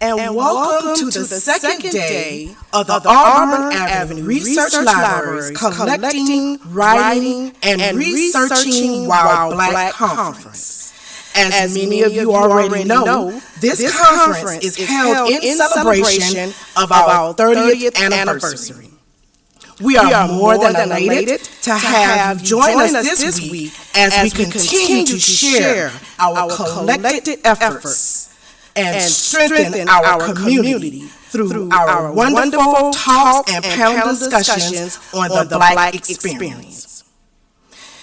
and welcome to the second day of the Auburn Avenue Research Library's Collecting, Writing, and Researching While Black Conference. As many of you already know, this conference is held in celebration of our 30th anniversary. We are more than elated to have you join us this week as we continue to share our collected efforts and strengthen our community through our wonderful talks and panel discussions on the Black experience.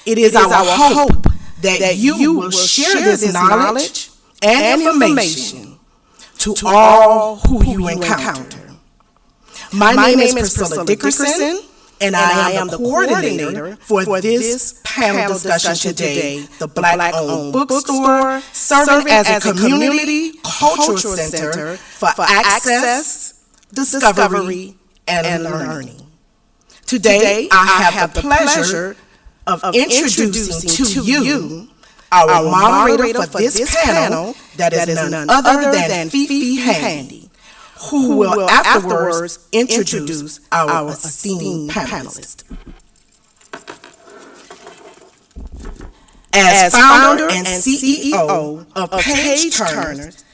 It is our hope that you will share this knowledge and information to all who you encounter. My name is Priscilla Dickerson, and I am the coordinator for this panel discussion today, the Black-owned bookstore, serving as a community cultural center for access, discovery, and learning. Today, I have the pleasure of introducing to you our moderator for this panel, that is none other than Fifi Handy, who will afterwards introduce our esteemed panelists. As founder and CEO of Page Turners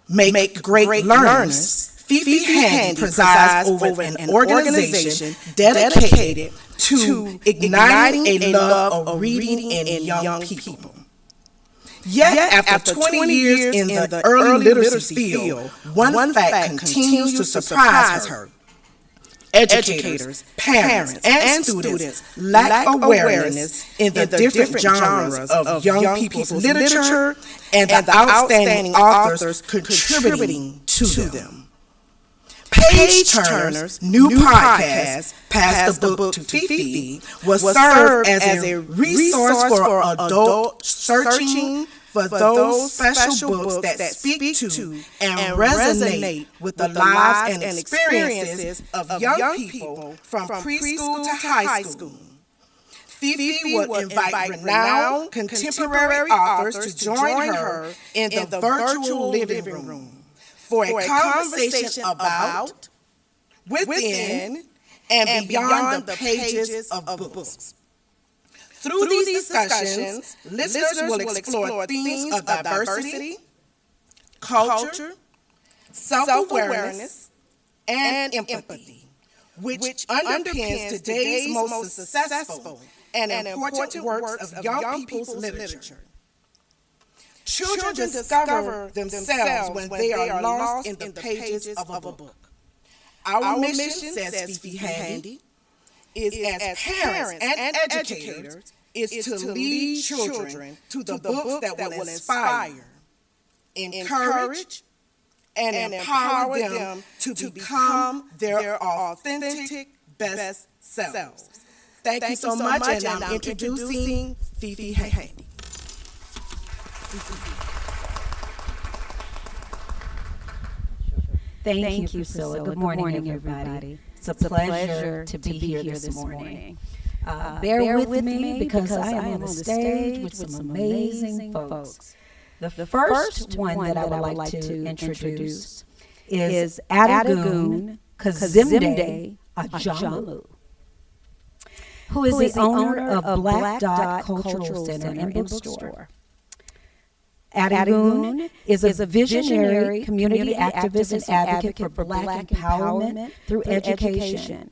Make Great Learners, Fifi Handy presides over an organization dedicated to igniting a love of reading in young people. Yet, after 20 years in the early literacy field, one fact continues to surprise her. Educators, parents, and students lack awareness in the different genres of young people's literature and the outstanding authors contributing to them. Page Turner's new podcast, Pass the Book to Fifi, was served as a resource for adult searching for those special books that speak to and resonate with the lives and experiences of young people from preschool to high school. Fifi would invite renowned contemporary authors to join her in the virtual living room for a conversation about, within, and beyond the pages of books. Through these discussions, listeners will explore themes of diversity, culture, self-awareness, and empathy, which underpins today's most successful and important works of young people's literature. Children discover themselves when they are lost in the pages of a book. Our mission, says Fifi Handy, is as parents and educators, is to lead children to the books that will inspire, encourage, and empower them to become their authentic best selves. Thank you so much, and I'm introducing Fifi Handy. Thank you, Priscilla. Good morning, everybody. It's a pleasure to be here this morning. Bear with me because I am on the stage with some amazing folks. The first one that I would like to introduce is Adigun Kazemde Ajamu, who is the owner of Black Dot Cultural Center and Bookstore. Adigun is a visionary community activist and advocate for Black empowerment through education,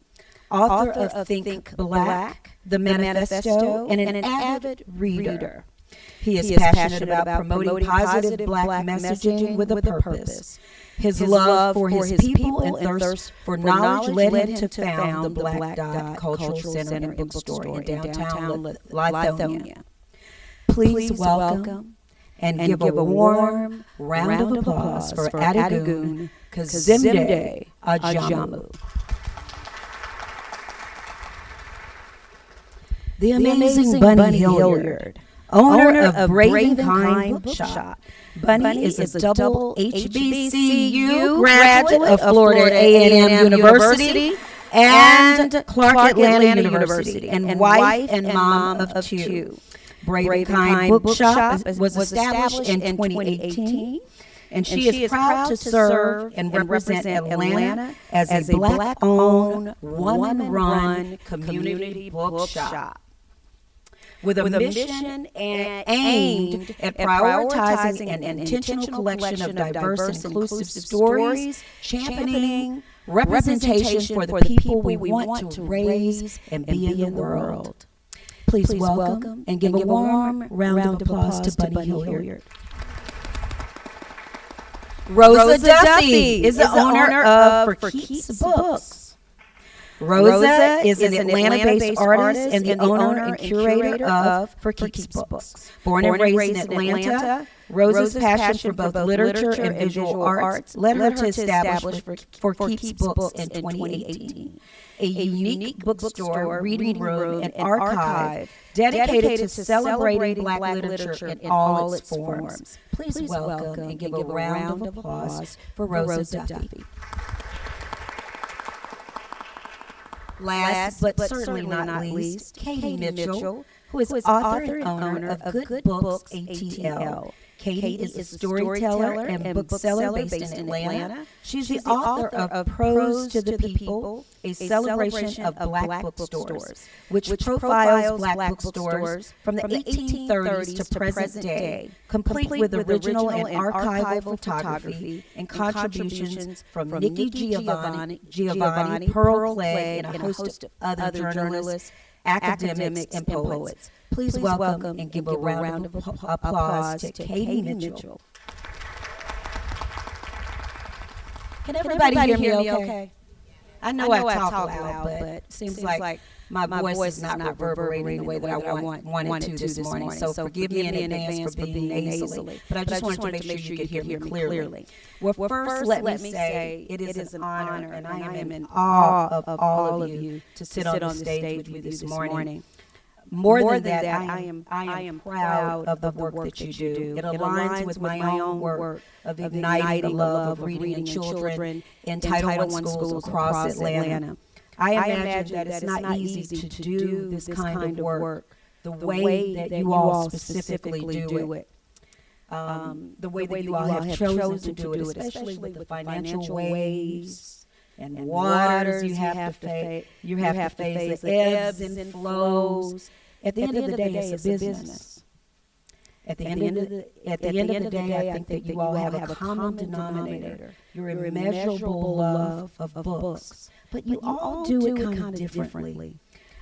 author of Think Black, The Manifesto, and an avid reader. He is passionate about promoting positive Black messaging with a purpose. His love for his people and thirst for knowledge led him to found the Black Dot Cultural Center and Bookstore in downtown Lithonia. Please welcome and give a warm round of applause for Adigun Kazemde Ajamu. The amazing Bunny Hilliard, owner of Brave and Kind Bookshop. Bunny is a double HBCU graduate of Florida A&M University and Clark Atlanta University, and wife and mom of two. Brave and Kind Bookshop was established in 2018. and she is proud to serve and represent Atlanta as a Black-owned, woman-run community bookshop. With a mission aimed at prioritizing an intentional collection of diverse, inclusive stories, championing representation for the people we want to raise and be in the world. Please welcome and give a warm round of applause to Bunny Hilliard. Rosa Duffy is the owner of For Keeps Books. Rosa is an Atlanta-based artist and the owner and curator of For Keeps Books. Born and raised in Atlanta, Rosa's passion for both literature and visual arts led her to establish For Keeps Books in 2018, a unique bookstore, reading room, and archive dedicated to celebrating Black literature in all its forms. Please welcome and give a round of applause for Rosa Duffy. Last but certainly not least, Katie Mitchell, who is author and owner of Good Books ATL. Katie is a storyteller and bookseller based in Atlanta. She's the author of Prose to the People, a celebration of Black bookstores, which profiles Black bookstores from the 1830s to present day, complete with original and archival photography and contributions from Nikki Giovanni, Pearl Clegg, and a host of other journalists, academics, and poets. Please welcome and give a round of applause to Katie Mitchell. Can everybody hear me okay? I know I talk loud, but it seems like my voice is not reverberating the way that I wanted to this morning. So forgive me in advance for being nasally. But I just wanted to make sure you could hear me clearly. Well, first, let me say it is an honor, and I am in awe of all of you to sit on the stage with you this morning. More than that, I am proud of the work that you do. It aligns with my own work of igniting the love of reading children in Title I schools across Atlanta. I imagine that it's not easy to do this kind of work the way that you all specifically do it. The way that you all have chosen to do it, especially with the financial waves and waters you have to face. You have to face the ebbs and flows. At the end of the day, it's a business. At the end of the day, I think that you all have a common denominator, your immeasurable love of books. But you all do it kind of differently.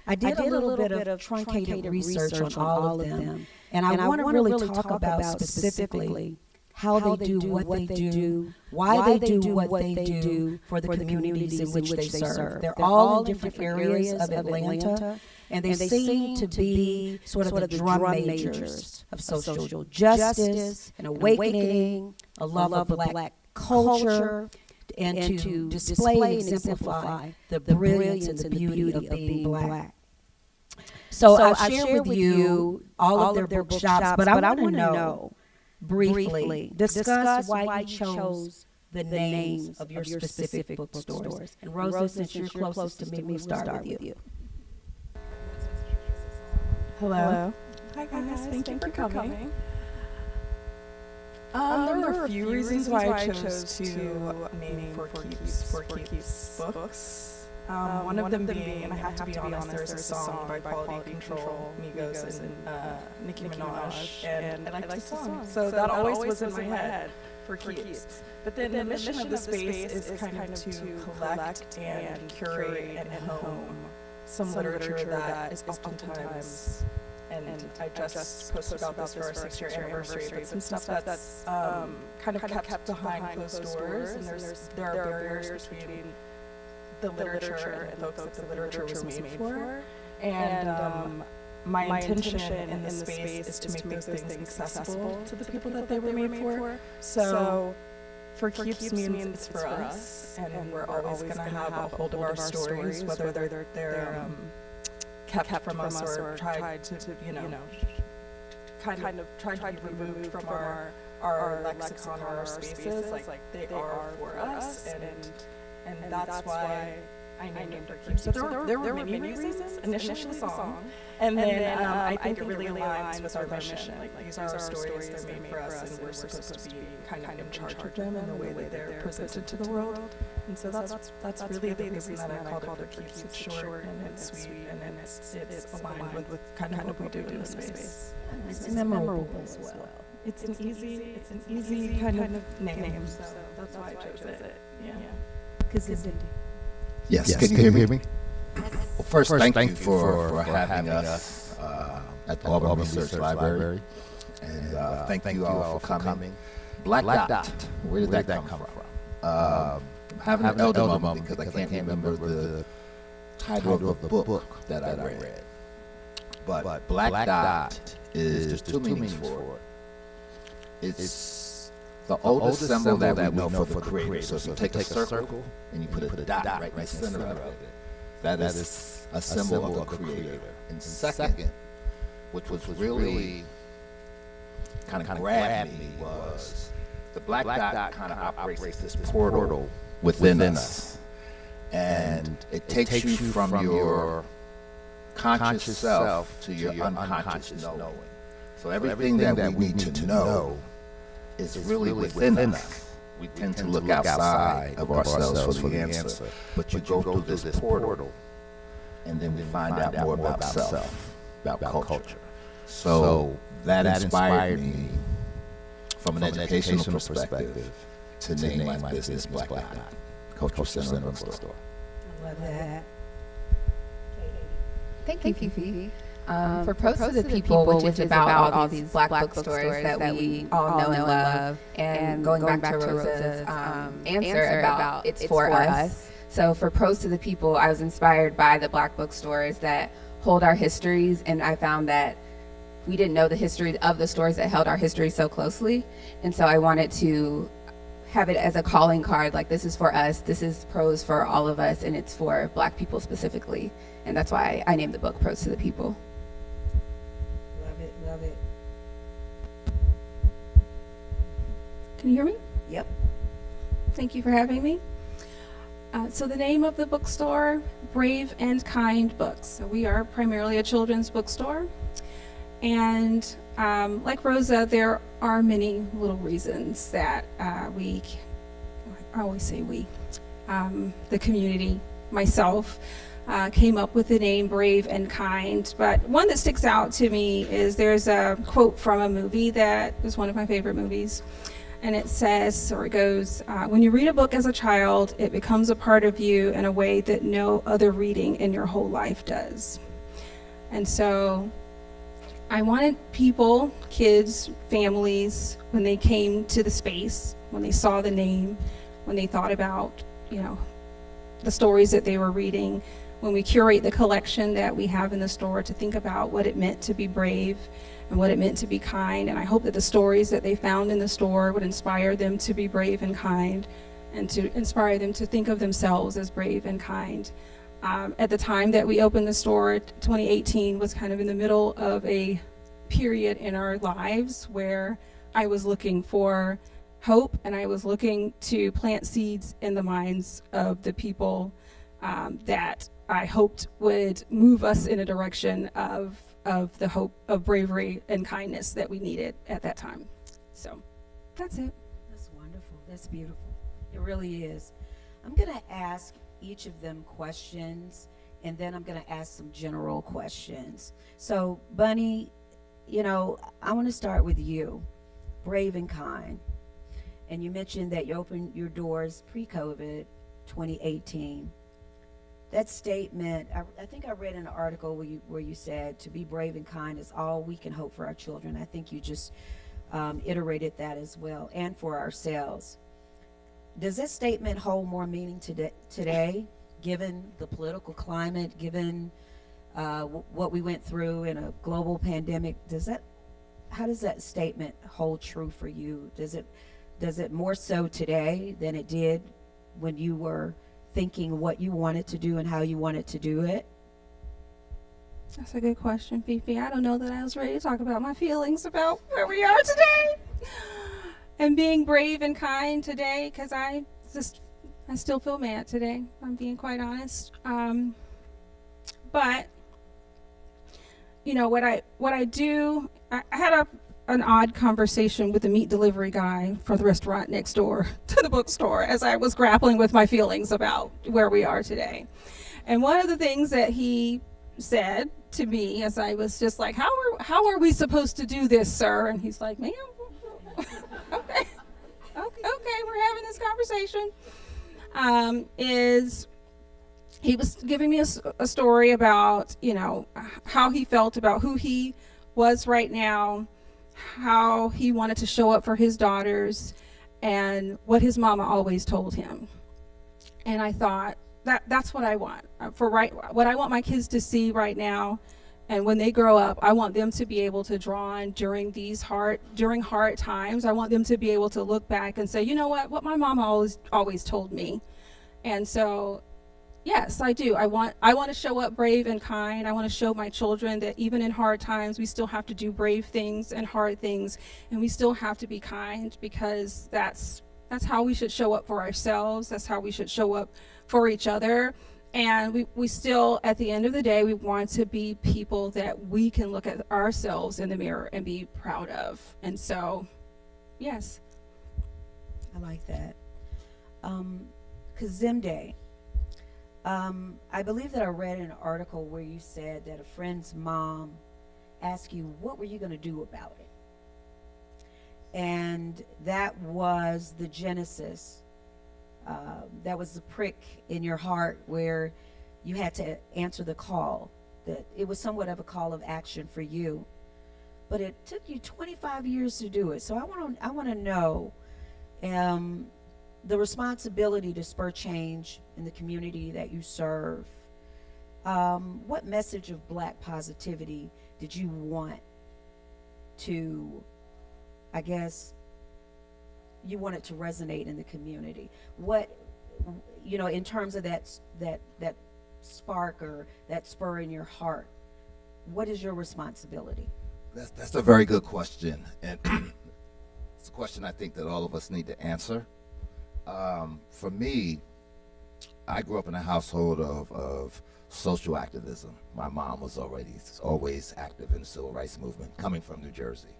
I did a little bit of truncated research on all of them, and I want to really talk about specifically how they do what they do, why they do what they do for the communities in which they serve. They're all in different areas of Atlanta, and they seem to be sort of the drum majors of social justice, an awakening, a love of Black culture, and to display and exemplify the brilliance and the beauty of being Black. So I'll share with you all of their bookshops, but I want to know, briefly, discuss why you chose the names of your specific bookstores. And Rosa, since you're closest to me, we'll start with you. Hello. Hi guys, thank you for coming. There were a few reasons why I chose to name For Keeps Books. One of them being, and I have to be honest, there's a song by Quality Control, Migos, and Nicki Minaj, and I like the song. So that always was in my head, For Keeps. But then the mission of the space is kind of to collect and curate and home some literature that is oftentimes, and I just posted about this for our 6-year anniversary, but some stuff that's kind of kept behind closed doors, and there are barriers between the literature and folks that the literature was made for. And my intention in this space is to make those things accessible to the people that they were made for. So For Keeps means it's for us, and we're always going to have a hold of our stories, whether they're kept from us or tried to kind of tried to be removed from our lexicon or our spaces. Like they are for us, and that's why I named For Keeps. So there were many reasons. Initially the song, and then I think it really aligns with our mission. Like, these are our stories, they're made for us, and we're supposed to be kind of in charge of them in the way that they're presented to the world. And so that's really the reason that I called it For Keeps. It's short and it's sweet, and then it's aligned with kind of what we do in the space. It's memorable as well. It's an easy kind of name, so that's why I chose it. Yeah. Kazemde. Yes, can you hear me? Well, first, thank you for having us at the Auburn Research Library. And thank you all for coming. Black Dot, where did that come from? I'm having an elder moment because I can't remember the title of the book that I read. But Black Dot is just two meanings for it. It's the oldest symbol that we know for the creator. So if you take a circle and you put a dot right in the center of it, that is a symbol of the creator. And second, which was really kind of grabbed me, was the black dot kind of operates this portal within us. And it takes you from your conscious self to your unconscious knowing. So everything that we need to know is really within us. We tend to look outside of ourselves for the answer, but you go through this portal, and then we find out more about self, about culture. So that inspired me from an educational perspective to name my business Black Dot, Cultural Center Bookstore. I love that. Thank you, Fifi. For Pros to the People, which is about all these black bookstores that we all know and love, and going back to Rosa's answer about it's for us. So for Pros to the People, I was inspired by the black bookstores that hold our histories, and I found that we didn't know the history of the stores that held our history so closely, and so I wanted to have it as a calling card, like this is for us, this is Pros for all of us, and it's for black people specifically, and that's why I named the book Pros to the People. Love it. Can you hear me? Yep. Thank you for having me. So the name of the bookstore, Brave and Kind Books. So we are primarily a children's bookstore. And like Rosa, there are many little reasons that I always say we, the community, myself, came up with the name Brave and Kind. But one that sticks out to me is there's a quote from a movie that is one of my favorite movies. And it says, or it goes, when you read a book as a child, it becomes a part of you in a way that no other reading in your whole life does. And so I wanted people, kids, families, when they came to the space, when they saw the name, when they thought about, the stories that they were reading, when we curate the collection that we have in the store, to think about what it meant to be brave and what it meant to be kind. And I hope that the stories that they found in the store would inspire them to be brave and kind, and to inspire them to think of themselves as brave and kind. At the time that we opened the store, 2018 was kind of in the middle of a period in our lives where I was looking for hope, and I was looking to plant seeds in the minds of the people that I hoped would move us in a direction of the hope of bravery and kindness that we needed at that time. So that's it. That's wonderful. That's beautiful. It really is. I'm going to ask each of them questions, and then I'm going to ask some general questions. So, Bunny, I want to start with you. Brave and kind. And you mentioned that you opened your doors pre-COVID, 2018. That statement, I think I read in an article where you said to be brave and kind is all we can hope for our children. I think you just iterated that as well, and for ourselves. Does that statement hold more meaning today, given the political climate, given what we went through in a global pandemic? How does that statement hold true for you? Does it more so today than it did when you were thinking what you wanted to do and how you wanted to do it? That's a good question, Fifi. I don't know that I was ready to talk about my feelings about where we are today and being brave and kind today, because I I still feel mad today, if I'm being quite honest. But you know what I do. I had an odd conversation with the meat delivery guy from the restaurant next door to the bookstore as I was grappling with my feelings about where we are today. And one of the things that he said to me as I was just like, how are we supposed to do this, sir? And he's like, ma'am, okay, we're having this conversation. Is he was giving me a story about, you know, how he felt about who he was right now, how he wanted to show up for his daughters, and what his mama always told him. And I thought, that's what I want. What I want my kids to see right now, and when they grow up, I want them to be able to draw on during hard times. I want them to be able to look back and say, you know what my mama always told me. And so, yes, I do. I want to show up brave and kind. I want to show my children that even in hard times, we still have to do brave things and hard things, and we still have to be kind, because that's how we should show up for ourselves. That's how we should show up for each other. And we still, at the end of the day, we want to be people that we can look at ourselves in the mirror and be proud of. And so, yes. I like that. Kazemde, I believe that I read an article where you said that a friend's mom asked you, what were you going to do about it? And that was the genesis. That was the prick in your heart where you had to answer the call. That it was somewhat of a call of action for you, but it took you 25 years to do it. So I want to know the responsibility to spur change in the community that you serve. What message of Black positivity did you want to, I guess, you want it to resonate in the community? What, you know, in terms of that spark or that spur in your heart, what is your responsibility? That's a very good question, and it's a question I think that all of us need to answer. For me, I grew up in a household of social activism. My mom was always active in the civil rights movement, coming from New Jersey.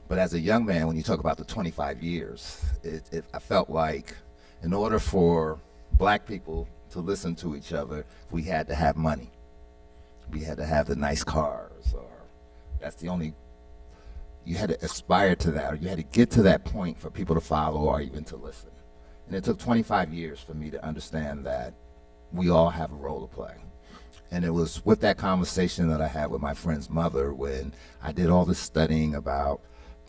But as a young man, when you talk about the 25 years, I felt like in order for Black people to listen to each other, we had to have money. We had to have the nice cars, or that's the only, you had to aspire to that, or you had to get to that point for people to follow or even to listen. And it took 25 years for me to understand that we all have a role to play. And it was with that conversation that I had with my friend's mother when I did all this studying about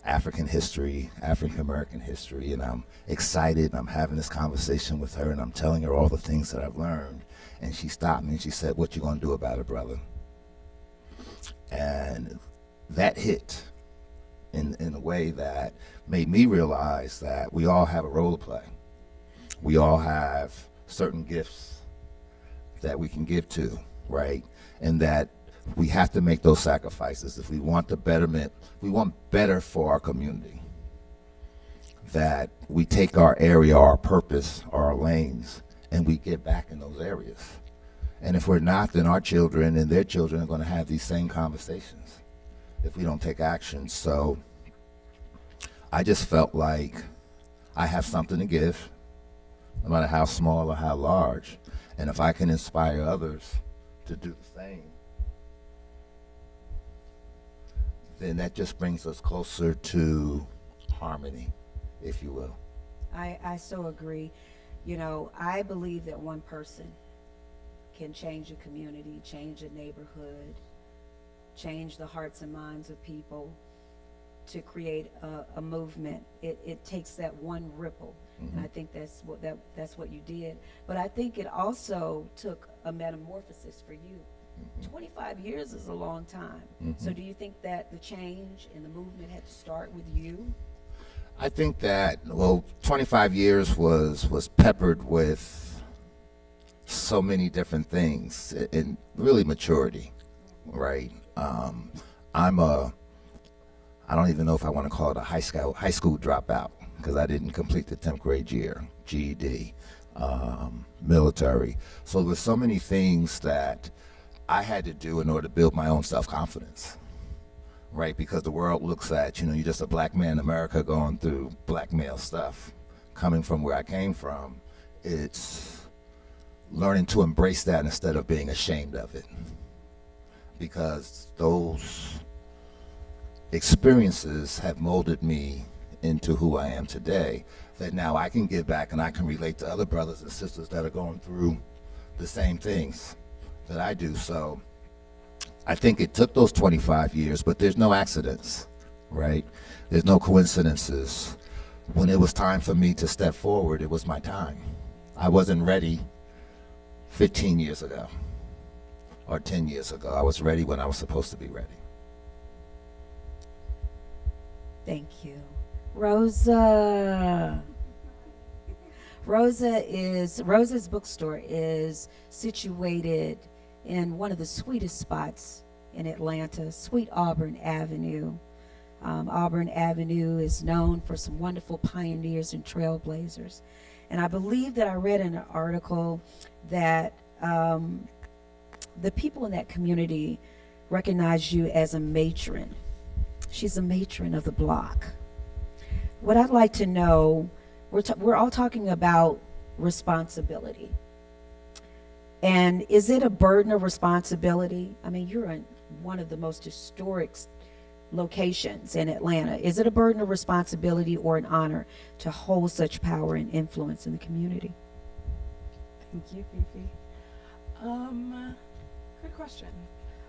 African history, African American history, and I'm excited, and I'm having this conversation with her, and I'm telling her all the things that I've learned. And she stopped me and she said, "What you gonna do about it, brother?" And that hit in a way that made me realize that we all have a role to play. We all have certain gifts that we can give to, right? And that we have to make those sacrifices if we want the betterment, we want better for our community. That we take our area, our purpose, our lanes, and we get back in those areas. And if we're not, then our children and their children are going to have these same conversations if we don't take action. So I just felt like I have something to give, no matter how small or how large. And if I can inspire others to do the same, then that just brings us closer to harmony, if you will. I so agree. You know, I believe that one person can change a community, change a neighborhood, change the hearts and minds of people to create a movement. It takes that one ripple, and I think that's what you did. But I think it also took a metamorphosis for you. 25 years is a long time. So do you think that the change in the movement had to start with you? I think that, well, 25 years was peppered with so many different things, and really maturity, right? I don't even know if I want to call it a high school dropout, because I didn't complete the 10th grade year, GED, military. So there's so many things that I had to do in order to build my own self-confidence, right? Because the world looks at, you're just a black man in America going through black male stuff. Coming from where I came from, it's learning to embrace that instead of being ashamed of it. Because those experiences have molded me into who I am today, that now I can give back and I can relate to other brothers and sisters that are going through the same things that I do. So I think it took those 25 years, but there's no accidents, right? There's no coincidences. When it was time for me to step forward, it was my time. I wasn't ready 15 years ago or 10 years ago. I was ready when I was supposed to be ready. Thank you. Rosa. Rosa's bookstore is situated in one of the sweetest spots in Atlanta, Sweet Auburn Avenue. Auburn Avenue is known for some wonderful pioneers and trailblazers. And I believe that I read in an article that the people in that community recognize you as a matron. She's a matron of the block. What I'd like to know, we're all talking about responsibility. And is it a burden of responsibility? I mean, you're in one of the most historic locations in Atlanta. Is it a burden of responsibility or an honor to hold such power and influence in the community? Thank you, Fifi. Good question.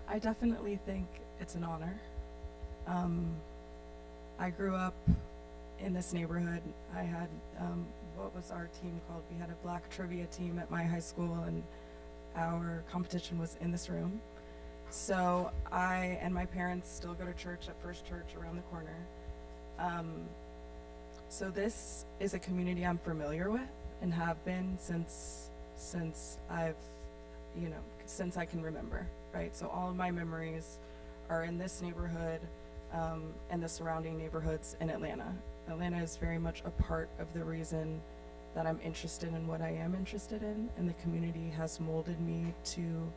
I definitely think it's an honor. I grew up in this neighborhood. I had, what was our team called? We had a black trivia team at my high school, and our competition was in this room. So I and my parents still go to church at First Church around the corner. So this is a community I'm familiar with and have been since I've, since I can remember, right? So all of my memories are in this neighborhood and the surrounding neighborhoods in Atlanta. Atlanta is very much a part of the reason that I'm interested in what I am interested in, and the community has molded me to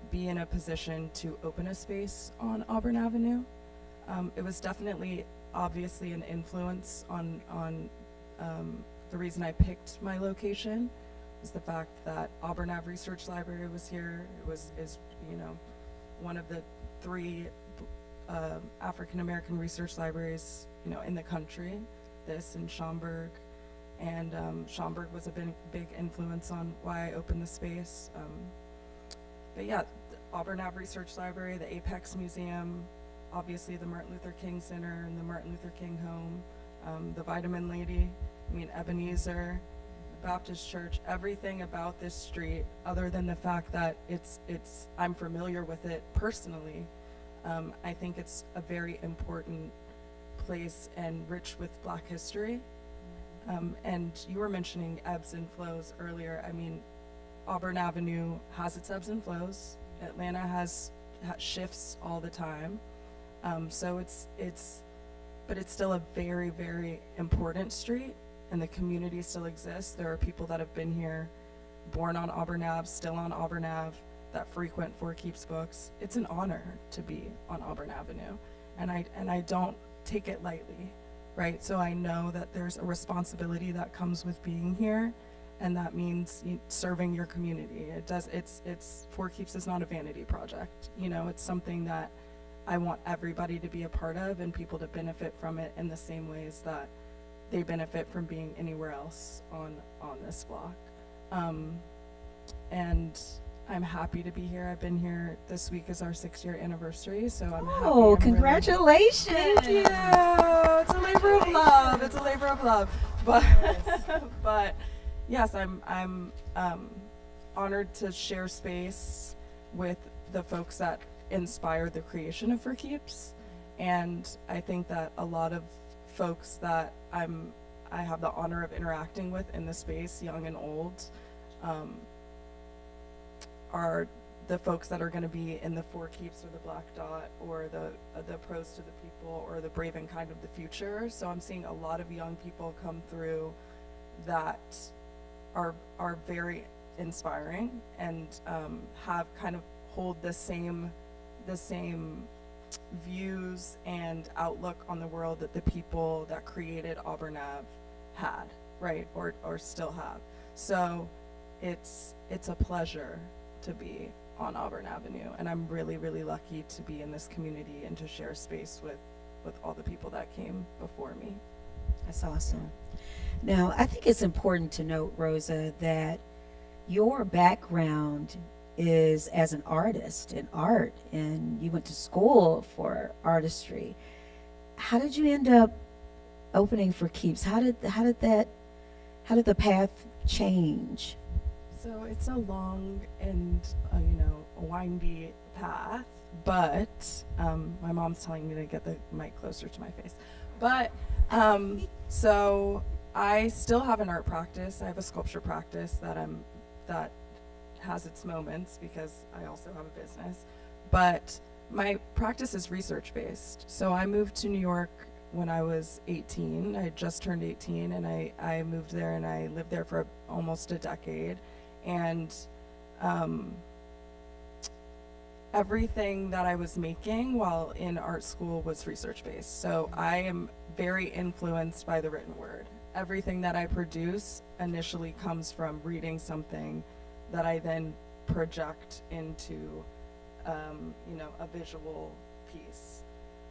be in a position to open a space on Auburn Avenue. It was definitely, obviously, an influence on the reason I picked my location, is the fact that Auburn Ave Research Library was here. Is one of the 3 African American research libraries, in the country. This in Schaumburg, and Schaumburg was a big influence on why I opened the space. But yeah, the Auburn Ave Research Library, the Apex Museum, obviously the Martin Luther King Center and the Martin Luther King Home, the Vitamin Lady, Ebenezer, the Baptist Church, everything about this street, other than the fact that I'm familiar with it personally. I think it's a very important place and rich with Black history. And you were mentioning ebbs and flows earlier. I mean, Auburn Avenue has its ebbs and flows. Atlanta has shifts all the time. So but it's still a very, very important street, and the community still exists. There are people that have been here, born on Auburn Ave, still on Auburn Ave, that frequent For Keeps books. It's an honor to be on Auburn Avenue, and I don't take it lightly, right? So I know that there's a responsibility that comes with being here, and that means serving your community. It's For Keeps is not a vanity project. It's something that I want everybody to be a part of and people to benefit from it in the same ways that they benefit from being anywhere else on this block. And I'm happy to be here. I've been here. This week is our 6-year anniversary, so I'm happy. Oh, congratulations! Thank you. It's a labor of love. It's a labor of love. But yes, I'm honored to share space with the folks that inspired the creation of For Keeps, and I think that a lot of folks that I have the honor of interacting with in the space, young and old, are the folks that are going to be in the Four Keeps or the Black Dot or the Prose to the People or the Brave and Kind of the future. So I'm seeing a lot of young people come through that are very inspiring and have kind of hold the same views and outlook on the world that the people that created Auburn Ave had, right, or still have. So it's a pleasure to be on Auburn Avenue, and I'm really, really lucky to be in this community and to share space with all the people that came before me. That's awesome. Now, I think it's important to note, Rosa, that your background is as an artist in art, and you went to school for artistry. How did you end up opening for Keeps? How did the path change? So it's a long and windy path, but my mom's telling me to get the mic closer to my face. But so I still have an art practice. I have a sculpture practice that has its moments because I also have a business. But my practice is research based. So I moved to New York when I was 18. I had just turned 18, and I moved there, and I lived there for almost a decade. And everything that I was making while in art school was research based. So I am very influenced by the written word. Everything that I produce initially comes from reading something that I then project into a visual piece.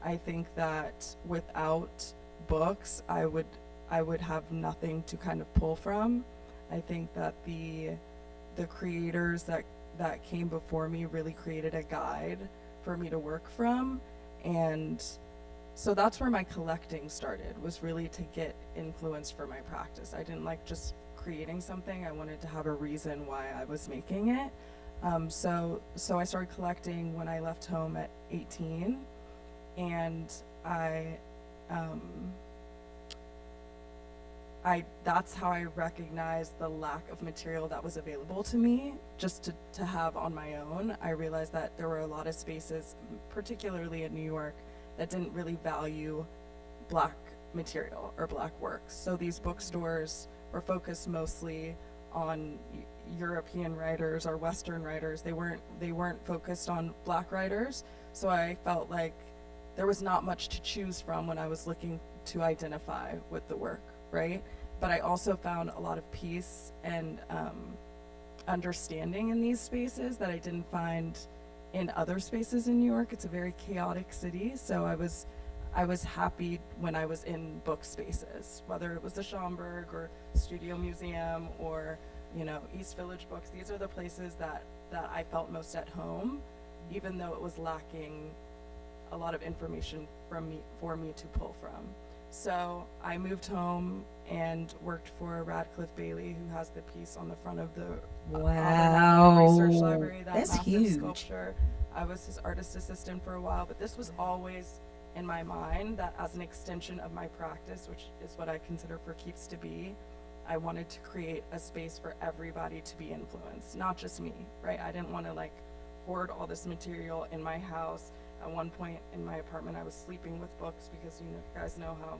I think that without books, I would have nothing to kind of pull from. I think that the creators that came before me really created a guide for me to work from, and so that's where my collecting started, was really to get influence for my practice. I didn't like just creating something. I wanted to have a reason why I was making it. So I started collecting when I left home at 18, and that's how I recognized the lack of material that was available to me just to have on my own. I realized that there were a lot of spaces, particularly in New York, that didn't really value Black material or Black works. So these bookstores were focused mostly on European writers or Western writers. They weren't focused on Black writers. So I felt like there was not much to choose from when I was looking to identify with the work, right? But I also found a lot of peace and understanding in these spaces that I didn't find in other spaces in New York. It's a very chaotic city, so I was happy when I was in book spaces, whether it was the Schomburg or Studio Museum or East Village Books. These are the places that I felt most at home, even though it was lacking a lot of information for me to pull from. So I moved home and worked for Radcliffe Bailey, who has the piece on the front of the Research Library. That That's massive huge. Sculpture. I was his artist assistant for a while, but this was always in my mind that as an extension of my practice, which is what I consider For Keeps to be, I wanted to create a space for everybody to be influenced, not just me, right? I didn't want to hoard all this material in my house. At one point in my apartment, I was sleeping with books because you guys know how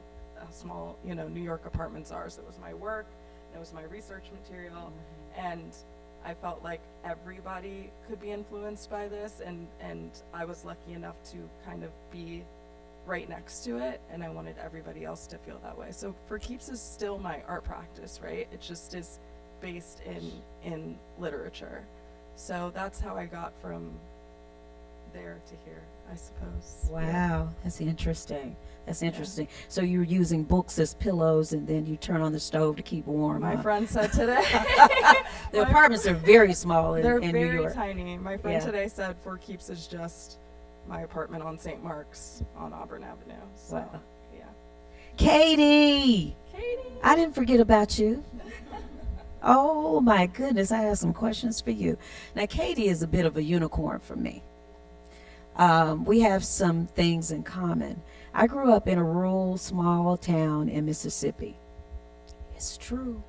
small New York apartments are. So it was my work, and it was my research material, and I felt like everybody could be influenced by this, and I was lucky enough to kind of be right next to it, and I wanted everybody else to feel that way. So For Keeps is still my art practice, right? It just is based in literature. So that's how I got from there to here, I suppose. Wow, Yeah. that's interesting. That's interesting. So you're using books as pillows, and then you turn on the stove to keep warm. My huh? friend said today. The apartments are very small They're in New very York. tiny. My friend Yeah. today said For Keeps is just my apartment on St. Mark's on Auburn Avenue. So, Wow. yeah. Katie, Katie. I didn't forget about you. Oh my goodness, I have some questions for you. Now, Katie is a bit of a unicorn for me. We have some things in common. I grew up in a rural, small town in Mississippi. It's true.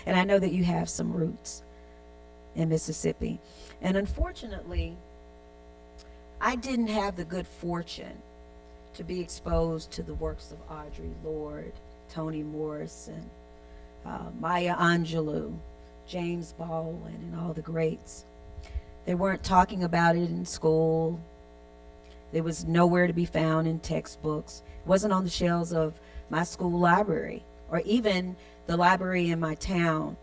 And I know that you have some roots. in Mississippi. And unfortunately, I didn't have the good fortune to be exposed to the works of Audre Lorde, Toni Morrison, Maya Angelou, James Baldwin, and all the greats. They weren't talking about it in school. It was nowhere to be found in textbooks. It wasn't on the shelves of my school library or even the library in my town.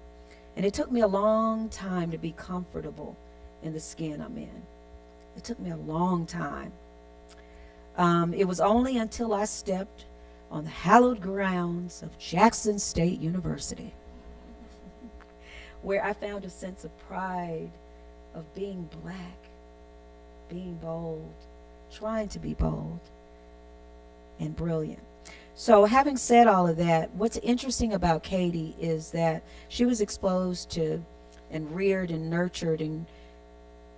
And it took me a long time to be comfortable in the skin I'm in. It took me a long time. It was only until I stepped on the hallowed grounds of Jackson State University where I found a sense of pride of being black, being bold, trying to be bold and brilliant. So having said all of that, what's interesting about Katie is that she was exposed to and reared and nurtured in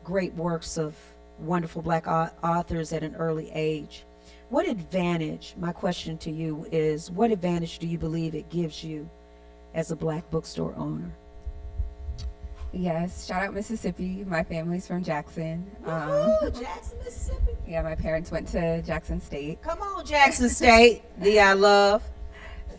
great works of wonderful black authors at an early age. What advantage, my question to you is, what advantage do you believe it gives you as a black bookstore owner? Yes, shout out Mississippi. My family's from Jackson. Jackson, Mississippi. Yeah, my parents went to Jackson State. Come on, Jackson State, the I love.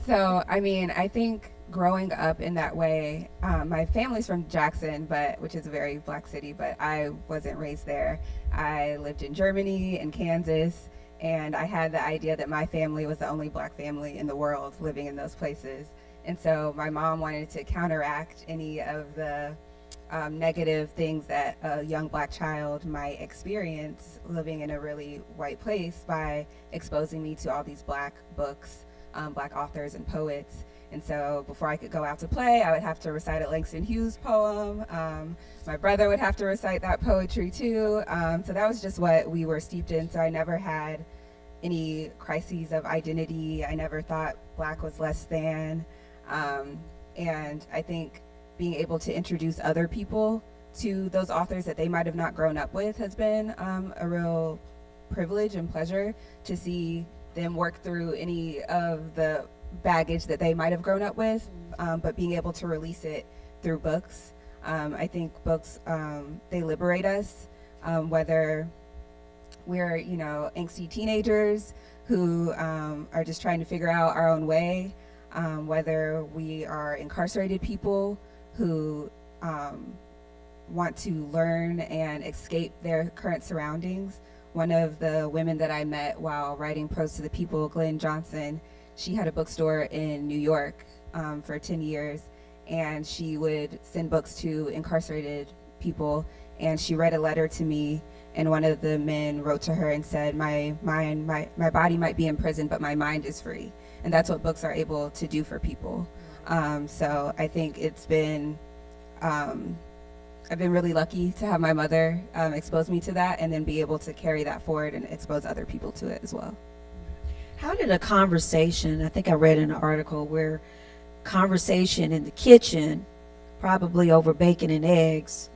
So, I mean, I think growing up in that way, my family's from Jackson, which is a very black city, but I wasn't raised there. I lived in Germany and Kansas, and I had the idea that my family was the only black family in the world living in those places. And so my mom wanted to counteract any of the negative things that a young black child might experience living in a really white place by exposing me to all these black books, black authors and poets. And so before I could go out to play, I would have to recite a Langston Hughes poem. My brother would have to recite that poetry too. So that was just what we were steeped in. So I never had any crises of identity. I never thought black was less than. And I think being able to introduce other people to those authors that they might have not grown up with has been a real privilege and pleasure to see them work through any of the baggage that they might have grown up with, but being able to release it through books. I think books, they liberate us, whether we're, angsty teenagers who are just trying to figure out our own way, whether we are incarcerated people who want to learn and escape their current surroundings. One of the women that I met while writing Prose to the People, Glenn Johnson, she had a bookstore in New York for 10 years, and she would send books to incarcerated people, and she read a letter to me, and one of the men wrote to her and said, my body might be in prison, but my mind is free. And that's what books are able to do for people. So I think it's been, I've been really lucky to have my mother expose me to that and then be able to carry that forward and expose other people to it as well. How did a conversation, I think I read in an article where conversation in the kitchen, probably over bacon and eggs,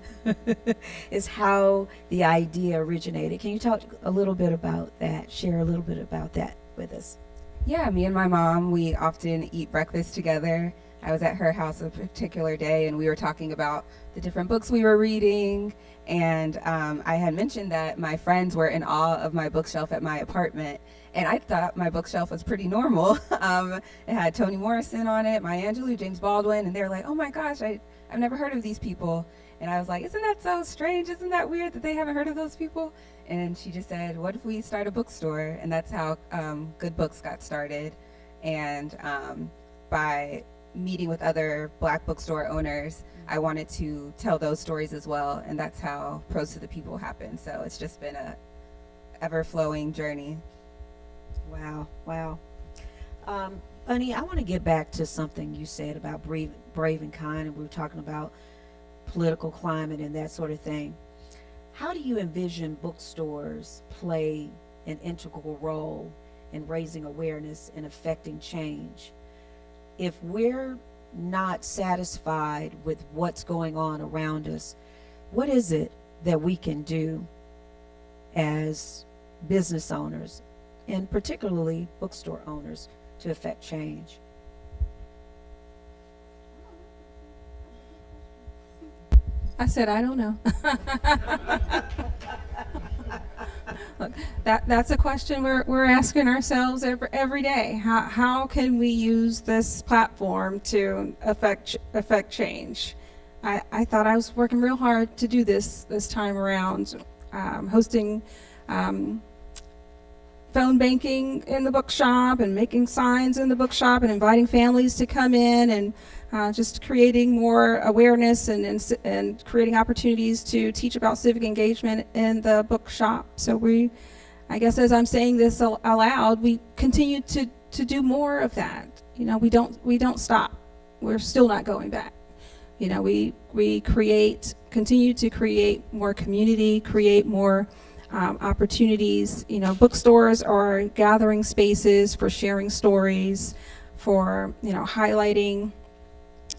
is how the idea originated. Can you talk a little bit about that, share a little bit about that with us? Yeah, me and my mom, we often eat breakfast together. I was at her house a particular day and we were talking about the different books we were reading, and I had mentioned that my friends were in awe of my bookshelf at my apartment, and I thought my bookshelf was pretty normal. It had Toni Morrison on it, Maya Angelou, James Baldwin, and they were like, oh my gosh, I've never heard of these people. And I was like, isn't that so strange? Isn't that weird that they haven't heard of those people? And she just said, what if we start a bookstore? And that's how Good Books got started. And by meeting with other black bookstore owners, I wanted to tell those stories as well. And that's how Prose to the People happened. So it's just been a ever-flowing journey. Wow, wow. Bunny, I want to get back to something you said about brave and kind, and we were talking about political climate and that sort of thing. How do you envision bookstores play an integral role in raising awareness and affecting change? If we're not satisfied with what's going on around us, what is it that we can do as business owners, and particularly bookstore owners, to affect change? I said, I don't know. Look, that's a question we're asking ourselves every day. How can we use this platform to affect change? I thought I was working real hard to do this time around, hosting phone banking in the bookshop and making signs in the bookshop and inviting families to come in and just creating more awareness and creating opportunities to teach about civic engagement in the bookshop. So I guess as I'm saying this aloud, we continue to do more of that. You know, we don't stop. We're still not going back. You know, we continue to create more community, create more opportunities. You know, bookstores are gathering spaces for sharing stories, for, you know, highlighting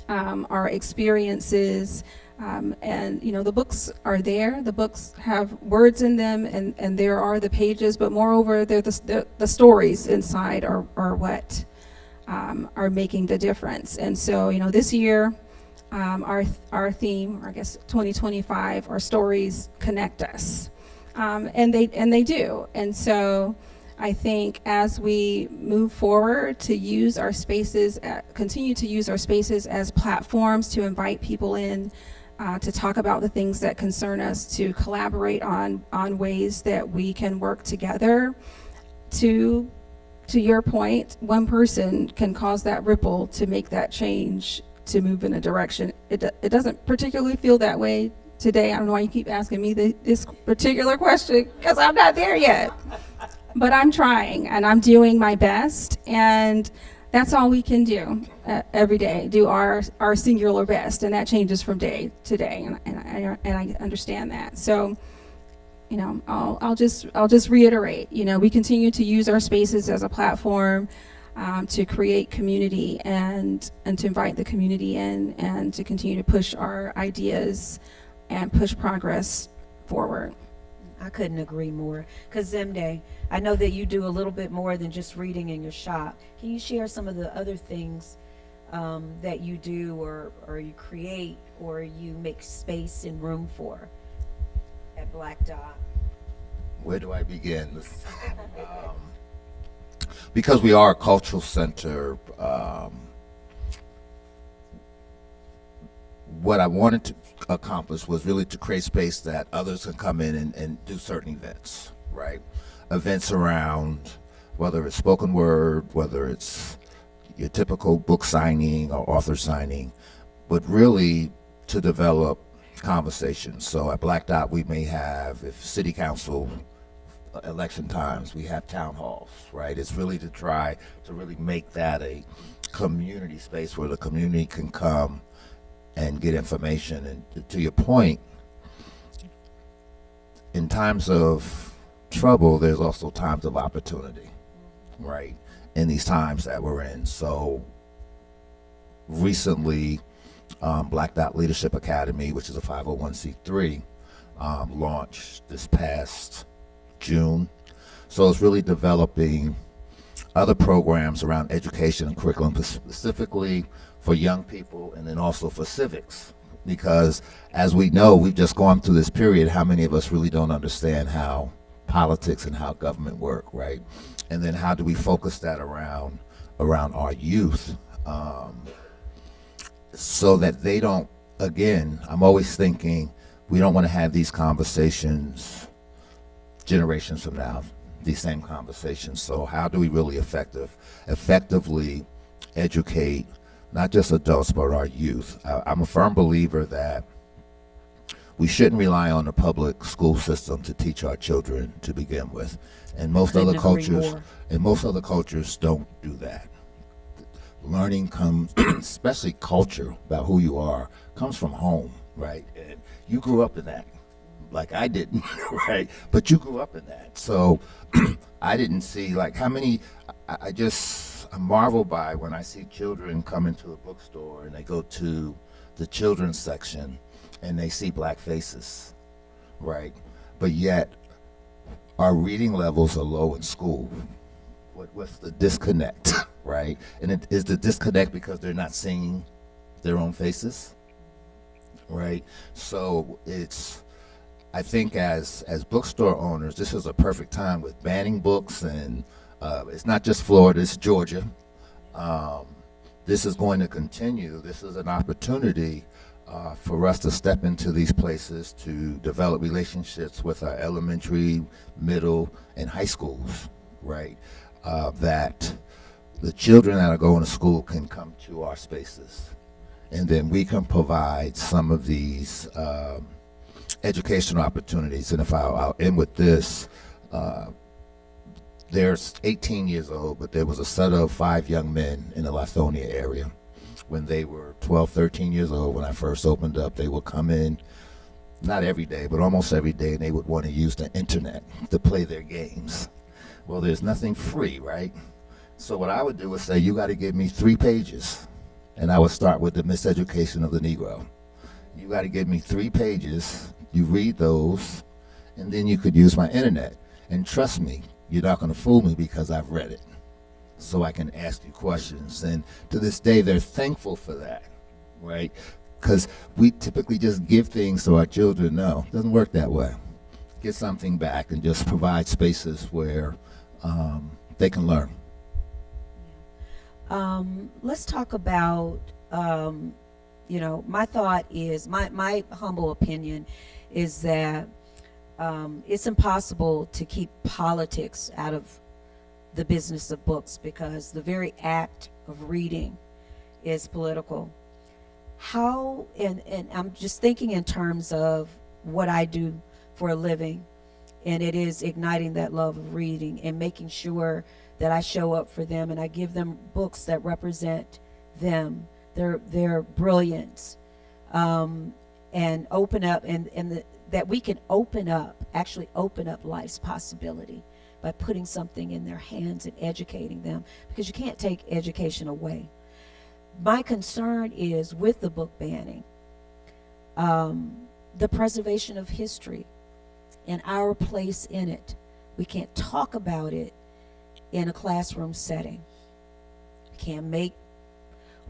our experiences, and, you know, the books are there. The books have words in them, and there are the pages, but moreover, they're the stories inside are what are making the difference. And so, you know, this year, our theme, or I guess 2025, our stories connect us, and they do. And so I think as we move forward to use our spaces, continue to use our spaces as platforms to invite people in, to talk about the things that concern us, to collaborate on ways that we can work together. To your point, one person can cause that ripple to make that change, to move in a direction. It doesn't particularly feel that way today. I don't know why you keep asking me this particular question, because I'm not there yet. But I'm trying, and I'm doing my best, and that's all we can do every day, do our singular best, and that changes from day to day, and I understand that. So, you know, I'll just reiterate, you know, we continue to use our spaces as a platform to create community and to invite the community in, and to continue to push our ideas and push progress forward. I couldn't agree more. Kazemde, I know that you do a little bit more than just reading in your shop. Can you share some of the other things that you do, or you create, or you make space and room for at Black Dot? Where do I begin? Because we are a cultural center, what I wanted to accomplish was really to create space that others can come in and do certain events, right? Events around, whether it's spoken word, whether it's your typical book signing or author signing, but really to develop conversations. So at Black Dot, we may have, if city council election times, we have town halls, right? It's really to try to really make that a community space where the community can come and get information. And to your point, in times of trouble, there's also times of opportunity, right? In these times that we're in. So recently, Black Dot Leadership Academy, which is a 501c3, launched this past June. So it's really developing other programs around education and curriculum, specifically for young people, and then also for civics. Because as we know, we've just gone through this period, how many of us really don't understand how politics and how government work, right? And then how do we focus that around our youth, so that they don't, again, I'm always thinking, we don't want to have these conversations generations from now, these same conversations. So how do we really effectively educate not just adults, but our youth? I'm a firm believer that we shouldn't rely on the public school system to teach our children to begin with. And most other cultures don't do that. Learning comes, especially culture about who you are, comes from home, right? And you grew up in that, like I didn't, right? But you grew up in that. So I didn't see, like, how many, I marvel by when I see children come into a bookstore and they go to the children's section and they see black faces, right? But yet our reading levels are low in school. What's the disconnect, right? And is the disconnect because they're not seeing their own faces? right? So I think as bookstore owners, this is a perfect time with banning books, and it's not just Florida, it's Georgia. This is going to continue. This is an opportunity for us to step into these places to develop relationships with our elementary, middle, and high schools, right? That the children that are going to school can come to our spaces, and then we can provide some of these educational opportunities. And if I'll end with this, there's 18 years old, but there was a set of 5 young men in the Lithonia area. When they were 12, 13 years old, when I first opened up, they would come in, not every day, but almost every day, and they would want to use the internet to play their games. Well, there's nothing free, right? So what I would do is say, you got to give me 3 pages. And I would start with the miseducation of the Negro. You got to give me 3 pages, you read those, and then you could use my internet. And trust me, you're not going to fool me because I've read it. So I can ask you questions. And to this day, they're thankful for that, right? Because we typically just give things so our children know. It doesn't work that way. Get something back and just provide spaces where they can learn. Let's talk about, my thought is, my humble opinion is that it's impossible to keep politics out of the business of books, because the very act of reading is political. How, and I'm just thinking in terms of what I do for a living, and it is igniting that love of reading and making sure that I show up for them and I give them books that represent them, their brilliance, and open up, that we can actually open up life's possibility by putting something in their hands and educating them, because you can't take education away. My concern is with the book banning, the preservation of history and our place in it. We can't talk about it in a classroom setting. We can't make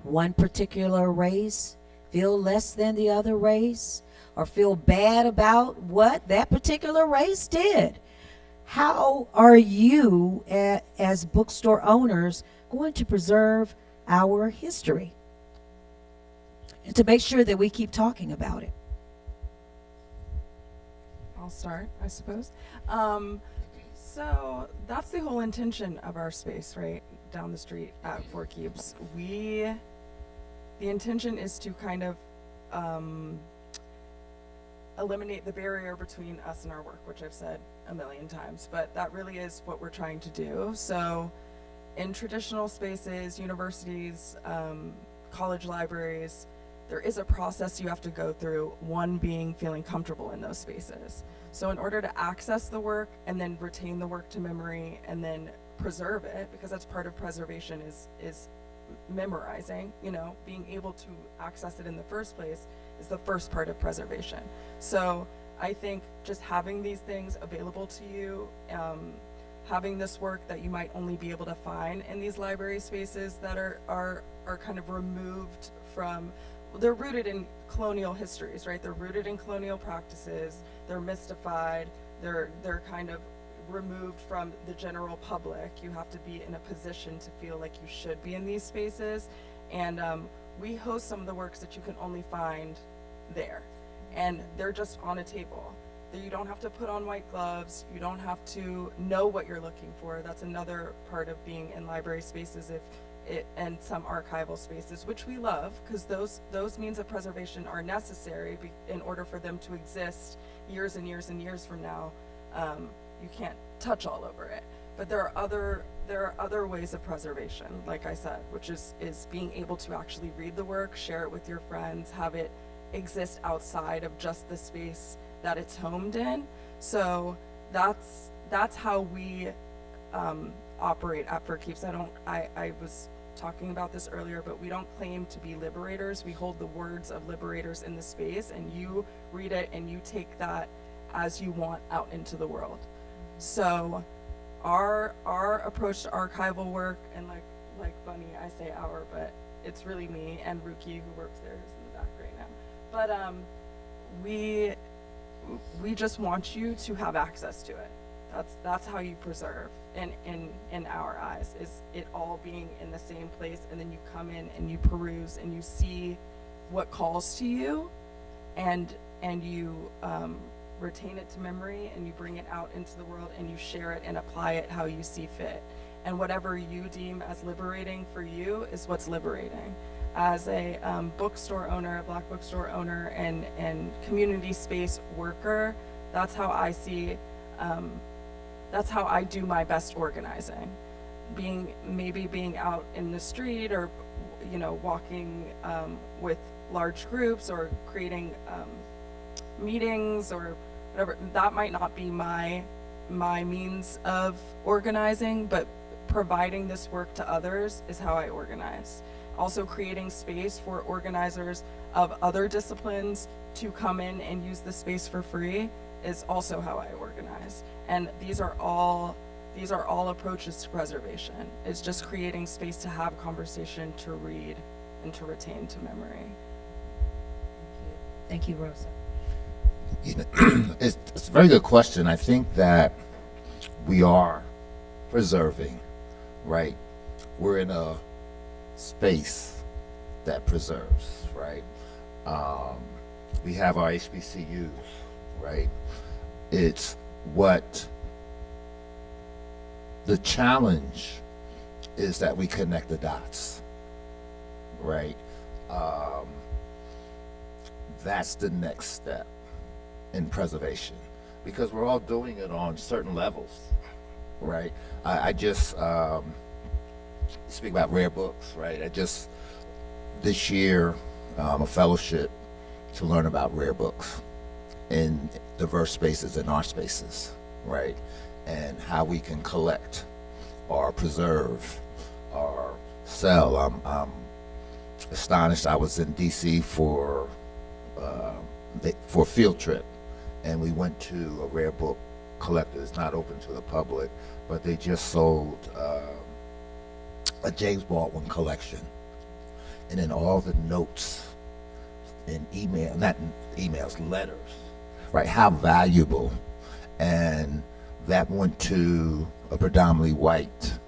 one particular race feel less than the other race, or feel bad about what that particular race did. How are you, as bookstore owners, going to preserve our history and to make sure that we keep talking about it? I'll start, I suppose. So that's the whole intention of our space, right down the street at Four Keeps. The intention is to kind of eliminate the barrier between us and our work, which I've said a million times, but that really is what we're trying to do. So in traditional spaces, universities, college libraries, there is a process you have to go through, one being feeling comfortable in those spaces. So in order to access the work and then retain the work to memory and then preserve it, because that's part of preservation is memorizing, being able to access it in the first place is the first part of preservation. So I think just having these things available to you, having this work that you might only be able to find in these library spaces that are kind of removed from, they're rooted in colonial histories, right? They're rooted in colonial practices, they're mystified, they're kind of removed from the general public. You have to be in a position to feel like you should be in these spaces. And we host some of the works that you can only find there. And they're just on a table. You don't have to put on white gloves. You don't have to know what you're looking for. That's another part of being in library spaces and some archival spaces, which we love, because those means of preservation are necessary in order for them to exist years and years and years from now. You can't touch all over it. But there are other ways of preservation, like I said, which is being able to actually read the work, share it with your friends, have it exist outside of just the space that it's homed in. So that's how we operate at For Keeps. I was talking about this earlier, but we don't claim to be liberators. We hold the words of liberators in the space, and you read it and you take that as you want out into the world. So our approach to archival work, and like Bunny, I say our, but it's really me and Ruki, who works there, who's in the back right now. But we just want you to have access to it. That's how you preserve in our eyes, is it all being in the same place, and then you come in and you peruse and you see what calls to you, and you retain it to memory, and you bring it out into the world, and you share it and apply it how you see fit. And whatever you deem as liberating for you is what's liberating. As a bookstore owner, a Black bookstore owner, and community space worker, that's how I see, that's how I do my best organizing. Being out in the street, or walking with large groups, or creating meetings or whatever, that might not be my means of organizing, but providing this work to others is how I organize. Also creating space for organizers of other disciplines to come in and use the space for free is also how I organize. And these are all approaches to preservation. It's just creating space to have conversation, to read, and to retain to memory. Thank you, Rosa. It's a very good question. I think that we are preserving, right? We're in a space that preserves, right? We have our HBCUs, right? It's what the challenge is, that we connect the dots, right? That's the next step in preservation, because we're all doing it on certain levels, right? I just speak about rare books, right? This year, a fellowship to learn about rare books in diverse spaces, in our spaces, right? And how we can collect or preserve or sell. I'm astonished. I was in DC for a field trip, and we went to a rare book collector. It's not open to the public, but they just sold a James Baldwin collection, and then all the notes and letters, right? How valuable. And that went to a predominantly white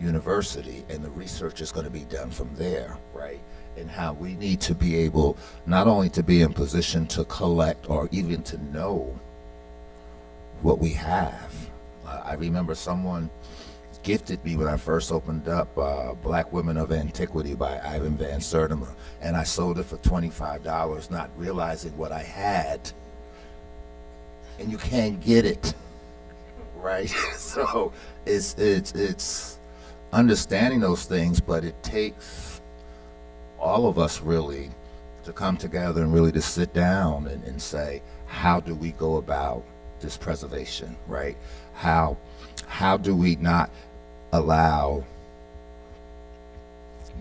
university, and the research is going to be done from there, right? And how we need to be able not only to be in position to collect or even to know what we have. I remember someone gifted me when I first opened up Black Women of Antiquity by Ivan Van Sertima, and I sold it for $25, not realizing what I had. And you can't get it, right? So it's understanding those things, but it takes all of us really to come together and really to sit down and say, how do we go about this preservation, right? How do we not allow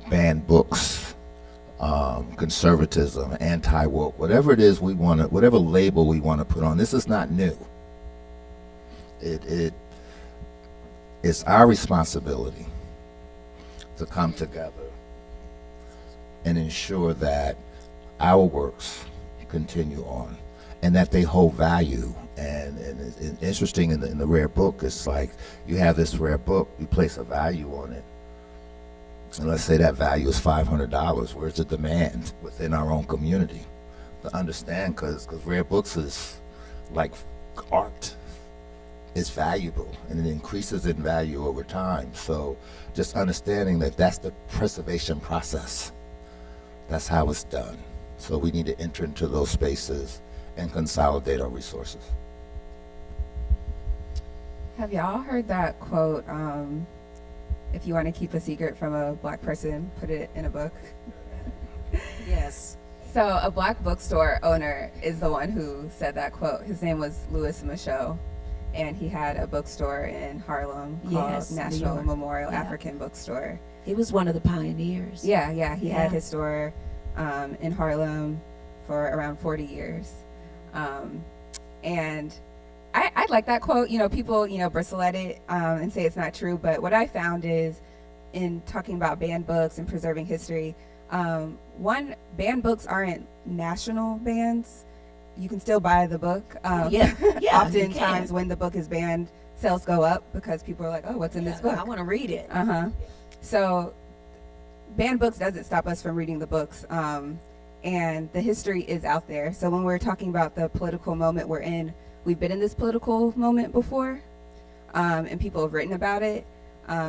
banned books, conservatism, anti-woke, whatever it is we want to, whatever label we want to put on. This is not new. It is our responsibility to come together and ensure that our works continue on and that they hold value. And it's interesting in the rare book, it's like you have this rare book, you place a value on it, and let's say that value is $500. Where's the demand within our own community to understand? Because rare books is like art. It's valuable, and it increases in value over time. So just understanding that that's the preservation process. That's how it's done. So we need to enter into those spaces and consolidate our resources. Have y'all heard that quote, if you want to keep a secret from a Black person, put it in a book? Yes. So a Black bookstore owner is the one who said that quote. His name was Louis Michaud, and he had a bookstore in Harlem called National Memorial African Bookstore. He was one of the pioneers. Yeah. He had his store in Harlem for around 40 years. And I like that quote. People, bristle at it and say it's not true. But what I found is, in talking about banned books and preserving history, One, banned books aren't national bans. You can still buy the book. Yeah, Oftentimes when the book is banned, sales go up because people are like, oh, what's in this book? I want to read it. So banned books doesn't stop us from reading the books. And the history is out there. So when we're talking about the political moment we're in, we've been in this political moment before, and people have written about it.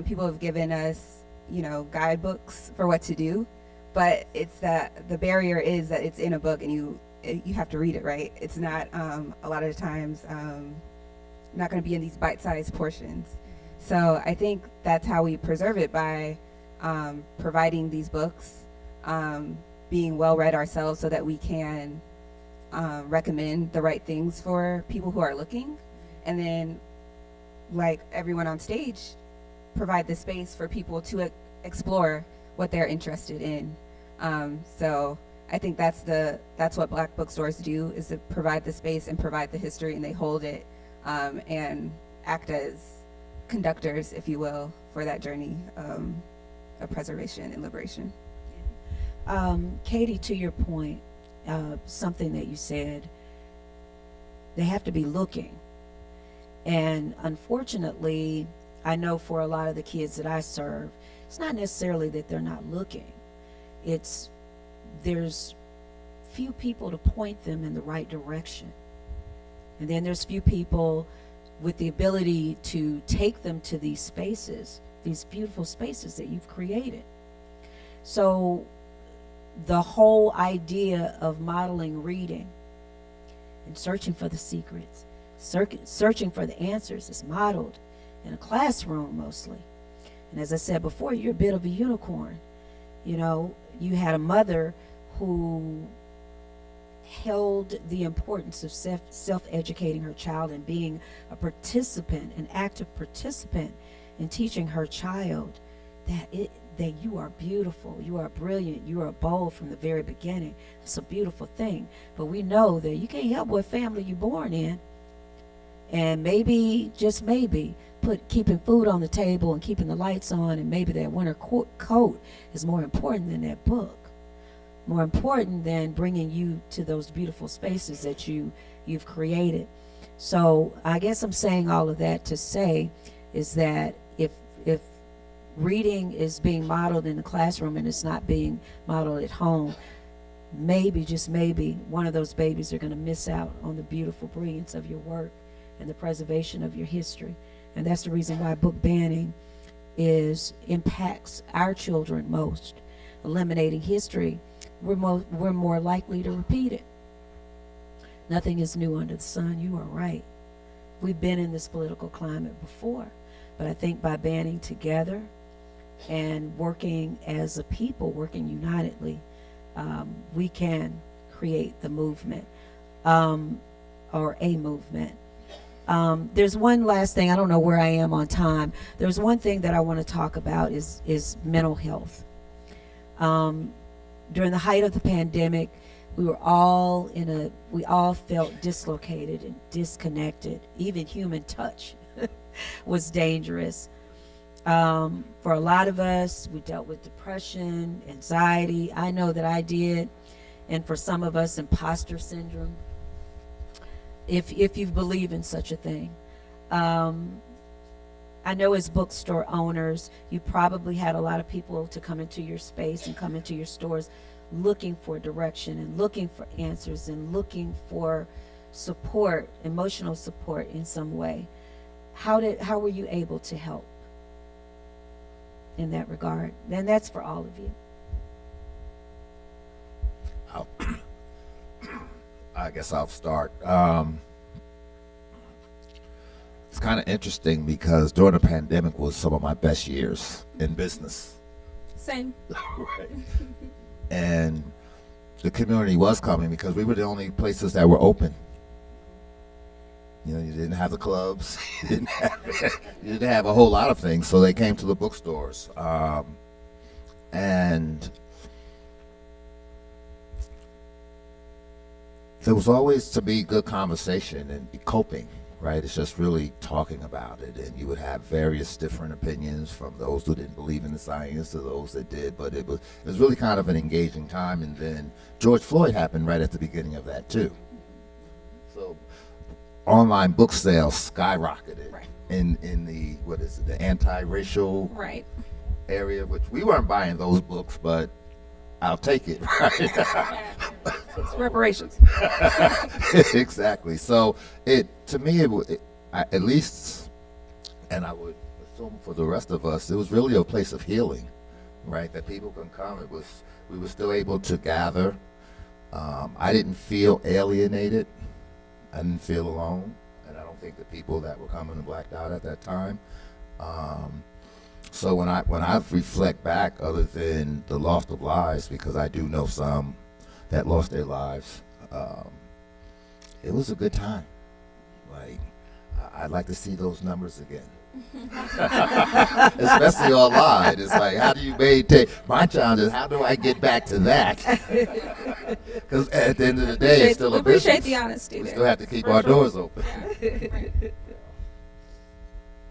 People have given us, guidebooks for what to do. But it's that the barrier is that it's in a book and you have to read it, right? It's not a lot of the times not going to be in these bite-sized portions. So I think that's how we preserve it, by providing these books, being well-read ourselves so that we can recommend the right things for people who are looking. And then, like everyone on stage, provide the space for people to explore what they're interested in. So I think that's what Black bookstores do, is to provide the space and provide the history, and they hold it and act as conductors, if you will, for that journey of preservation and liberation. Katie, to your point, something that you said, they have to be looking. And unfortunately, I know for a lot of the kids that I serve, it's not necessarily that they're not looking. There's few people to point them in the right direction. And then there's few people with the ability to take them to these spaces, these beautiful spaces that you've created. So the whole idea of modeling reading and searching for the secrets, searching for the answers is modeled in a classroom mostly. And as I said before, you're a bit of a unicorn. You had a mother who held the importance of self-educating her child and being a participant, an active participant in teaching her child that you are beautiful, you are brilliant, you are bold from the very beginning. It's a beautiful thing. But we know that you can't help what family you're born in. And maybe, just maybe, keeping food on the table and keeping the lights on, and maybe that winter coat is more important than that book. More important than bringing you to those beautiful spaces that you've created. So I guess I'm saying all of that to say is that if reading is being modeled in the classroom and it's not being modeled at home, maybe, just maybe, one of those babies are going to miss out on the beautiful brilliance of your work and the preservation of your history. And that's the reason why book banning impacts our children most. Eliminating history, we're more likely to repeat it. Nothing is new under the sun. You are right. We've been in this political climate before, but I think by banding together and working as a people, working unitedly, we can create the movement, or a movement. There's one last thing. I don't know where I am on time. There's one thing that I want to talk about is mental health. During the height of the pandemic, we all felt dislocated and disconnected. Even human touch was dangerous. For a lot of us, we dealt with depression, anxiety. I know that I did. And for some of us, imposter syndrome, if you believe in such a thing. I know as bookstore owners, you probably had a lot of people to come into your space and come into your stores looking for direction and looking for answers and looking for support, emotional support in some way. How were you able to help in that regard? And that's for all of you. I guess I'll start. It's kind of interesting because during the pandemic was some of my best years in business. Same. Right. And the community was coming because we were the only places that were open. You didn't have the clubs, you didn't have a whole lot of things, so they came to the bookstores. And there was always to be good conversation and coping, right? It's just really talking about it, and you would have various different opinions from those who didn't believe in the science to those that did. But it was really kind of an engaging time. And then George Floyd happened right at the beginning of that too. So online book sales skyrocketed in the the anti-racial area, which we weren't buying those books, but I'll take it. Right? It's reparations. Exactly. So to me, at least, and I would assume for the rest of us, it was really a place of healing, right? That people can come. We were still able to gather. I didn't feel alienated. I didn't feel alone, and I don't think the people that were coming and blacked out at that time. So when I reflect back, other than the loss of lives, because I do know some that lost their lives, it was a good time. Like, I'd like to see those numbers again. Especially online. It's like, how do you maintain? My challenge is, how do I get back to that? Because at the end of the day, it's still a business. We appreciate the honesty. We still have to keep our doors open.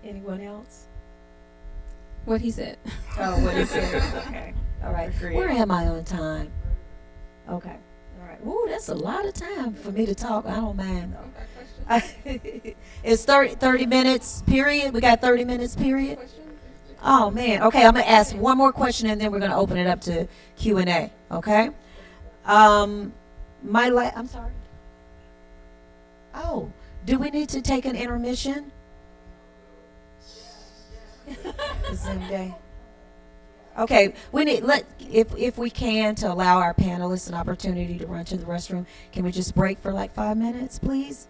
Anyone else? What he said. Oh, what he said. Okay. All right. Where am I on time? Okay. All right. Ooh, that's a lot of time for me to talk. I don't mind though. It's 30 minutes, period. We got 30 minutes, period. Oh, man. Okay, I'm going to ask one more question, and then we're going to open it up to Q&A, okay? I'm sorry. Oh, do we need to take an intermission? Kazemde. Okay, we need if we can, to allow our panelists an opportunity to run to the restroom. Can we just break for like 5 minutes, please?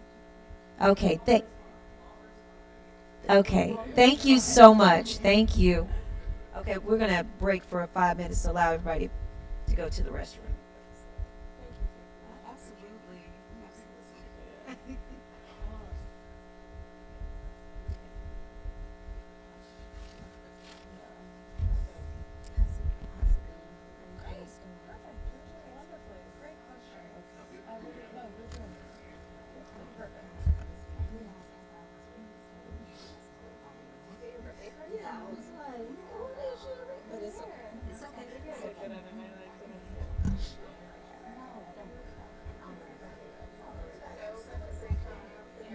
Okay, thank you so much. Thank you. Okay, we're gonna break for 5 minutes to allow everybody to go to the restroom. Absolutely.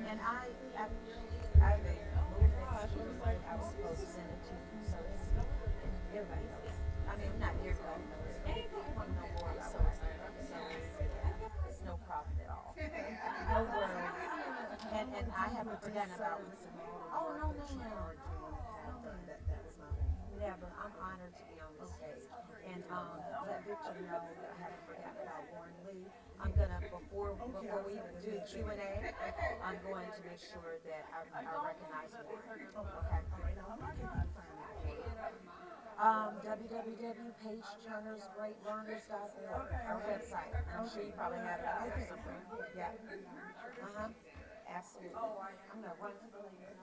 And I was supposed to send it to you, so everybody knows. I mean, not everybody knows. People want to know more about Booksellers, so it's no problem at all. No worries. And I haven't forgotten about listening. Oh, no, ma'am. Yeah, but I'm honored to be on this stage. And let Victor know that I haven't forgotten about Warren Lee. I'm gonna, before we even do Q&A, I'm going to make sure that I recognize Warren. Okay. www.pageturnersgreatlearners.org, our website. I'm sure you probably have it out there somewhere. Yeah. Absolutely. I'm gonna run to the ladies.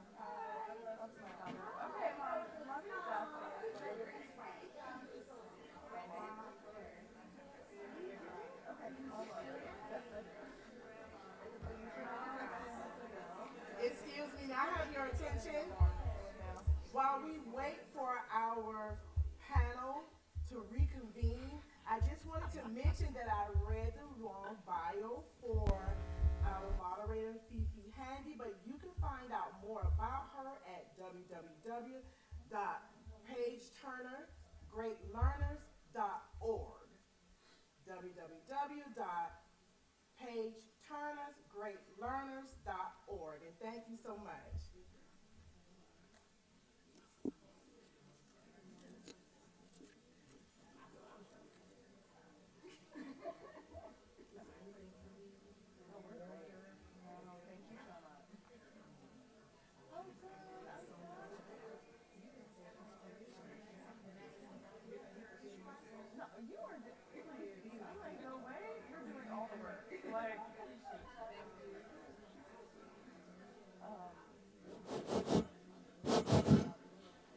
Excuse me, may I have your attention? While we wait for our panel to reconvene, I just wanted to mention that I read the wrong bio for our moderator, Fifi Handy, but you can find out more about her at www.pageturnergreatlearners.org. www.pageturnersgreatlearners.org. And thank you so much.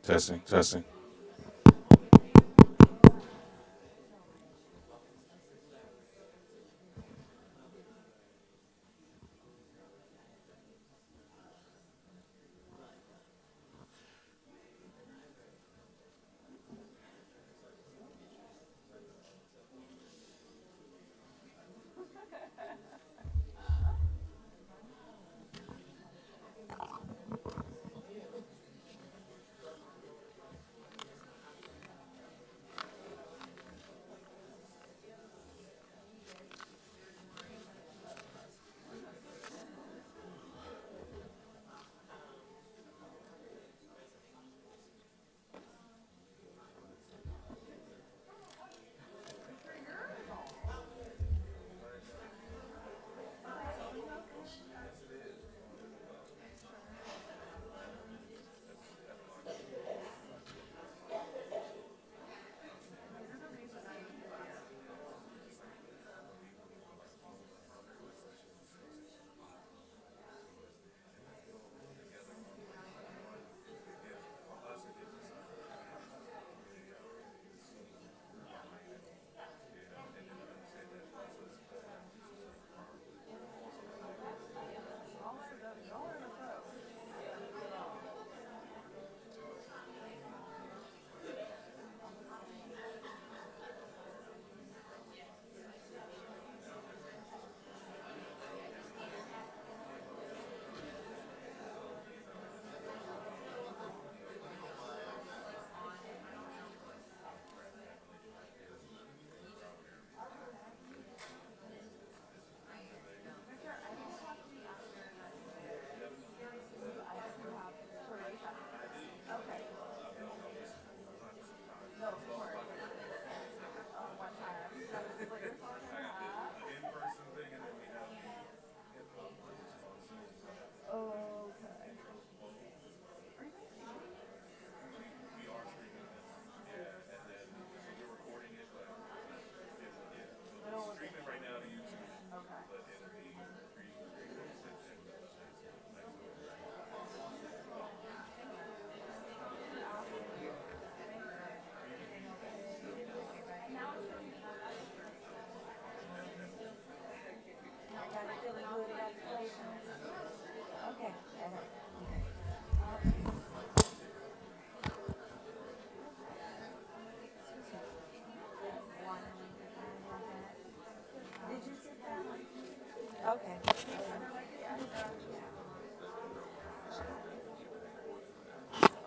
Testing, testing.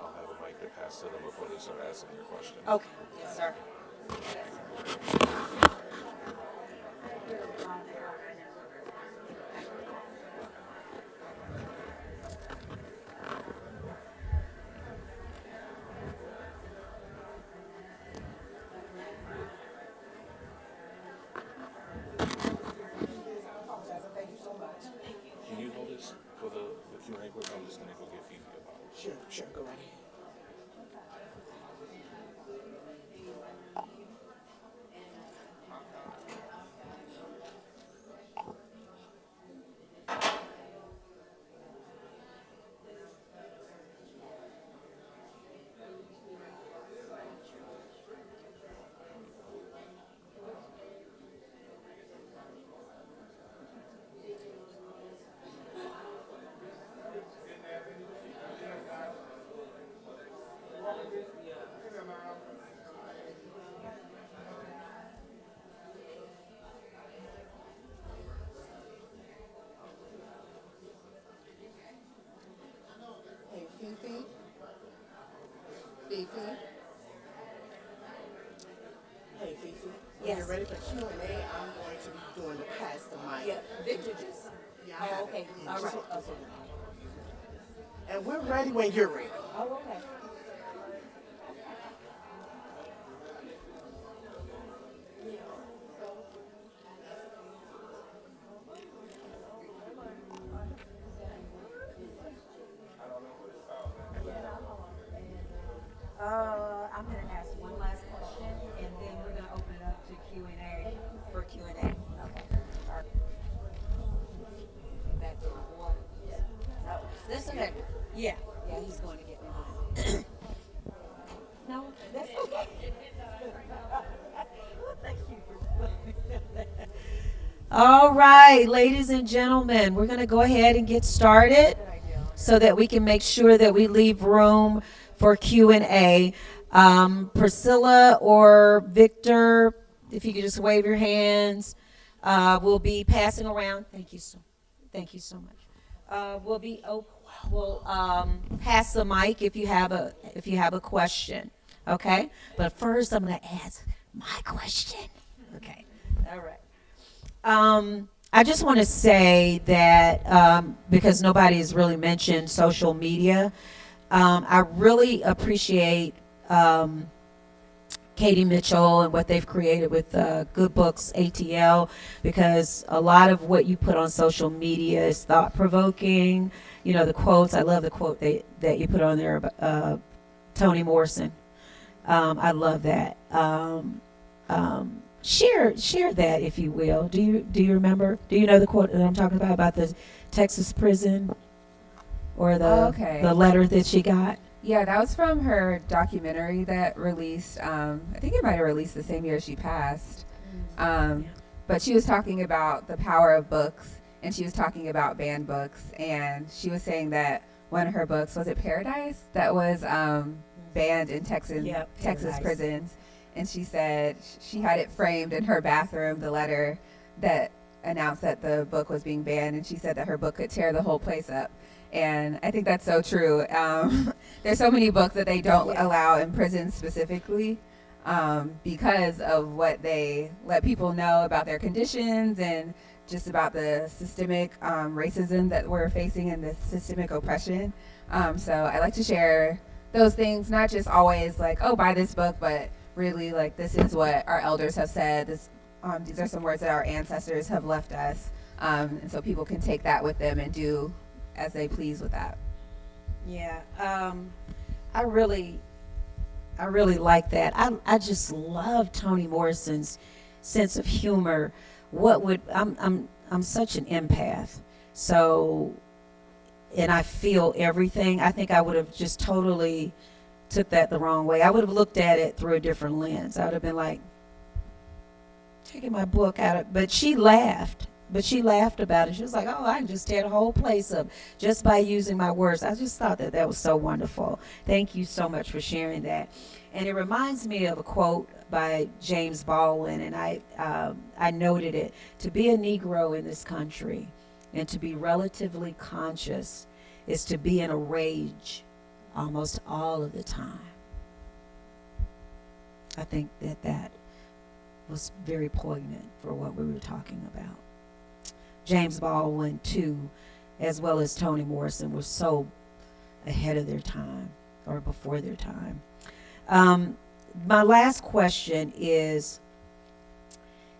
I'll have a mic to pass to them before they start asking your question. Okay, yes, sir. Can you hold this for the Q&A quick? I'm just going to go get Fifi about it. Sure, go right ahead. Hey, Fifi. Fifi. Hey, Fifi. When Yes. you're ready for Q&A, I'm going to be doing the pass the mic. Yeah, Victor just. Yeah, I have Oh, okay. it. All right. Okay. And we're ready when you're ready. Oh, okay. I'm going to ask one last question, and then we're going to open it up to Q&A for Q&A. Okay. All right. Back to the water. No, this okay. Yeah, he's going to get me. No, that's okay. Thank you. All right, ladies and gentlemen, we're going to go ahead and get started so that we can make sure that we leave room for Q&A. Priscilla or Victor, if you could just wave your hands, we'll be passing around. Thank you so much. We'll pass the mic if you have a question. Okay, but first I'm going to ask my question. Okay, all right. I just want to say that because nobody has really mentioned social media, I really appreciate Katie Mitchell and what they've created with Good Books ATL, because a lot of what you put on social media is thought-provoking. You know, the quotes. I love the quote that you put on there about Toni Morrison. I love that. Share that, if you will. Do you remember? Do you know the quote that I'm talking about the Texas prison, or the letter that she got? Yeah, that was from her documentary that released. I think it might have released the same year she passed. But she was talking about the power of books, and she was talking about banned books, and she was saying that one of her books, was it Paradise, that was banned in Texas prisons. And she said she had it framed in her bathroom, the letter that announced that the book was being banned, and she said that her book could tear the whole place up. And I think that's so true. There's so many books that they don't allow in prison specifically because of what they let people know about their conditions and just about the systemic racism that we're facing and the systemic oppression. So I like to share those things, not just always like, oh, buy this book, but really like, this is what our elders have said. These are some words that our ancestors have left us. And so people can take that with them and do as they please with that. Yeah, I really like that. I just love Toni Morrison's sense of humor I'm such an empath. So, and I feel everything. I think I would have just totally took that the wrong way. I would have looked at it through a different lens. I would have been like, taking my book out of, but she laughed. But she laughed about it. She was like, oh, I can just tear the whole place up just by using my words. I just thought that was so wonderful. Thank you so much for sharing that. And it reminds me of a quote by James Baldwin, and I noted it. To be a Negro in this country and to be relatively conscious is to be in a rage almost all of the time. I think that was very poignant for what we were talking about. James Baldwin, too, as well as Toni Morrison, were so ahead of their time, or before their time. My last question is,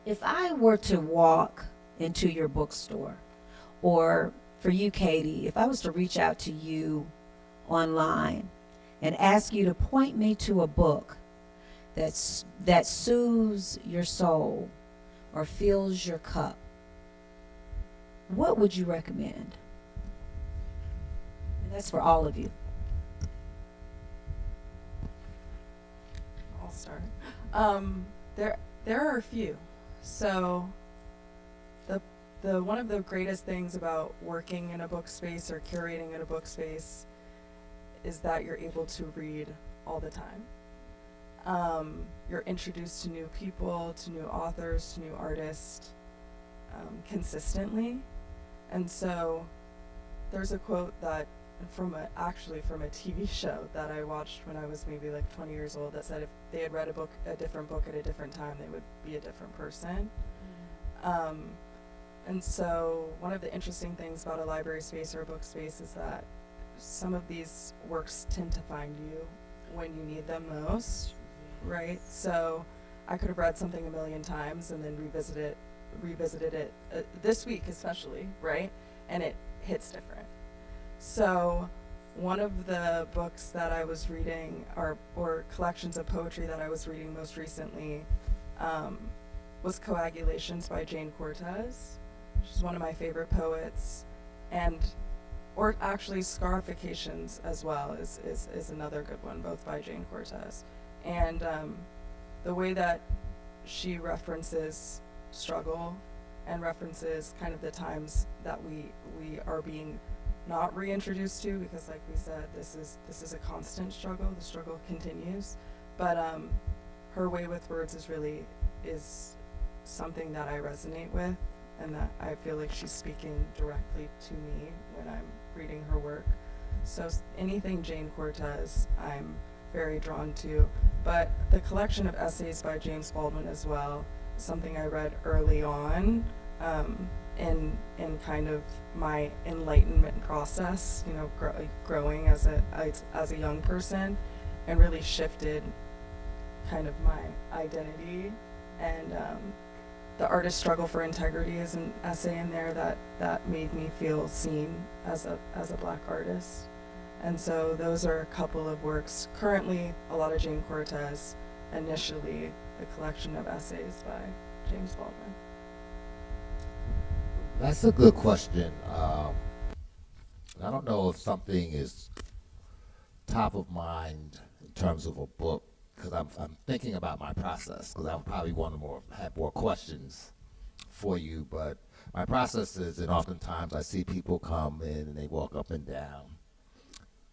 if I were to walk into your bookstore, or for you, Katie, if I was to reach out to you online and ask you to point me to a book that soothes your soul or fills your cup, what would you recommend? And that's for all of you. I'll start. There are a few. So the one of the greatest things about working in a book space or curating in a book space is that you're able to read all the time. You're introduced to new people, to new authors, to new artists consistently. And so there's a quote that from a TV show that I watched when I was maybe like 20 years old that said if they had read a different book at a different time, they would be a different person. And so one of the interesting things about a library space or a book space is that some of these works tend to find you when you need them most, right? So I could have read something a million times and then revisited it this week especially, right? And it hits different. So one of the books that I was reading, or collections of poetry that I was reading most recently, was Coagulations by Jane Cortez. She's one of my favorite poets. Or actually Scarifications as well is another good one, both by Jane Cortez. And the way that she references struggle and references kind of the times that we are being not reintroduced to, because like we said, this is a constant struggle. The struggle continues, but her way with words is something that I resonate with, and that I feel like she's speaking directly to me when I'm reading her work. So anything Jane Cortez, I'm very drawn to. But the collection of essays by James Baldwin as well is something I read early on in kind of my enlightenment process, growing as a young person, and really shifted kind of my identity. And The Artist's Struggle for Integrity is an essay in there that made me feel seen as a Black artist. And so those are a couple of works. Currently, a lot of Jane Cortez. Initially, the collection of essays by James Baldwin. That's a good question. I don't know if something is top of mind in terms of a book, because I'm thinking about my process, because I probably want to have more questions for you. But my process is, and oftentimes I see people come in and they walk up and down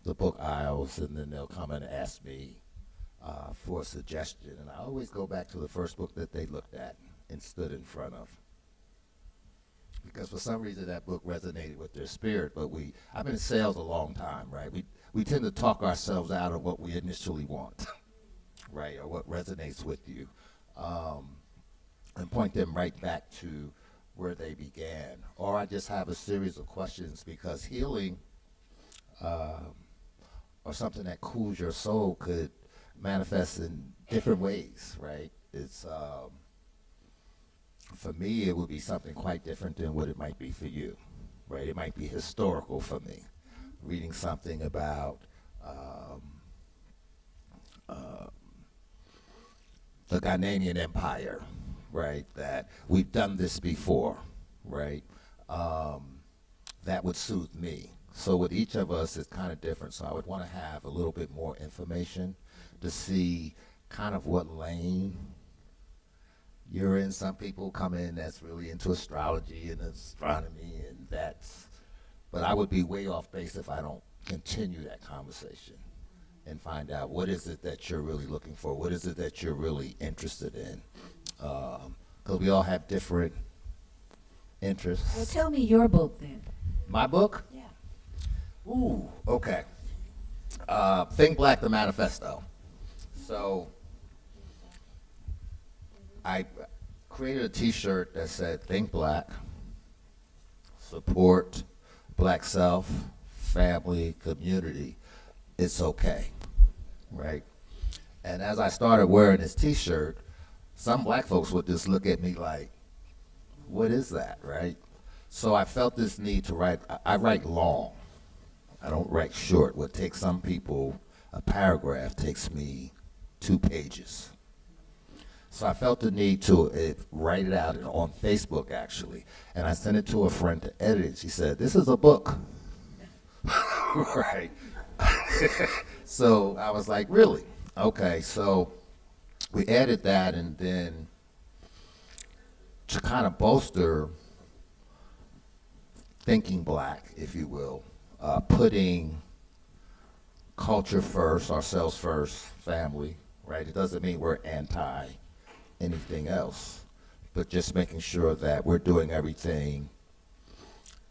the book aisles, and then they'll come and ask me for a suggestion. And I always go back to the first book that they looked at and stood in front of, because for some reason that book resonated with their spirit. But I've been in sales a long time, right? We tend to talk ourselves out of what we initially want, right, or what resonates with you, and point them right back to where they began. Or I just have a series of questions, because healing or something that cools your soul could manifest in different ways, right? It's for me, it would be something quite different than what it might be for you, right? It might be historical for me, reading something about the Ghanaian Empire, right? That we've done this before, right? That would soothe me. So with each of us, it's kind of different. So I would want to have a little bit more information to see kind of what lane you're in. Some people come in that's really into astrology and astronomy, and but I would be way off base if I don't continue that conversation and find out what is it that you're really looking for, what is it that you're really interested in, because we all have different interests. Well, tell me your book then. My book? Yeah. Ooh, okay. Think Black, the Manifesto. So I created a t-shirt that said, Think Black, support Black self, family, community. It's okay, right? And as I started wearing this t-shirt, some black folks would just look at me like, what is that, right? So I felt this need to write. I write long. I don't write short. What takes some people, a paragraph takes me 2 pages. So I felt the need to write it out on Facebook, actually. And I sent it to a friend to edit it. She said, this is a book. Right. So I was like, really? Okay, so we added that, and then to kind of bolster thinking black, if you will, putting culture first, ourselves first, family, right? It doesn't mean we're anti anything else, but just making sure that we're doing everything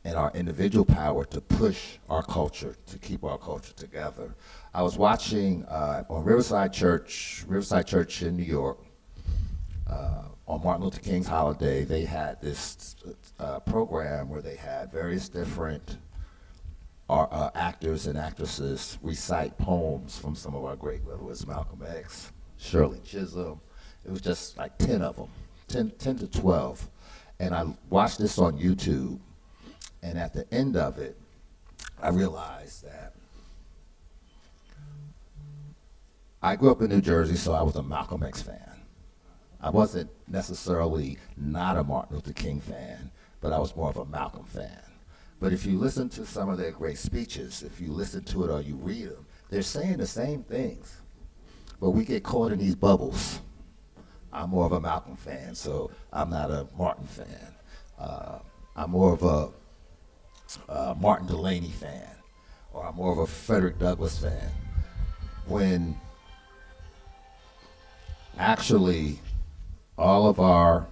in our individual power to push our culture, to keep our culture together. I was watching on Riverside Church in New York, on Martin Luther King's holiday, they had this program where they had various different actors and actresses recite poems from some of our great, whether it was Malcolm X, Shirley Chisholm. It was just like 10 of them, 10 to 12. And I watched this on YouTube, and at the end of it, I realized that I grew up in New Jersey, so I was a Malcolm X fan. I wasn't necessarily not a Martin Luther King fan, but I was more of a Malcolm fan. But if you listen to some of their great speeches, if you listen to it or you read them, they're saying the same things. But we get caught in these bubbles. I'm more of a Malcolm fan, so I'm not a Martin fan. I'm more of a Martin Delaney fan, or I'm more of a Frederick Douglass fan. When actually all of our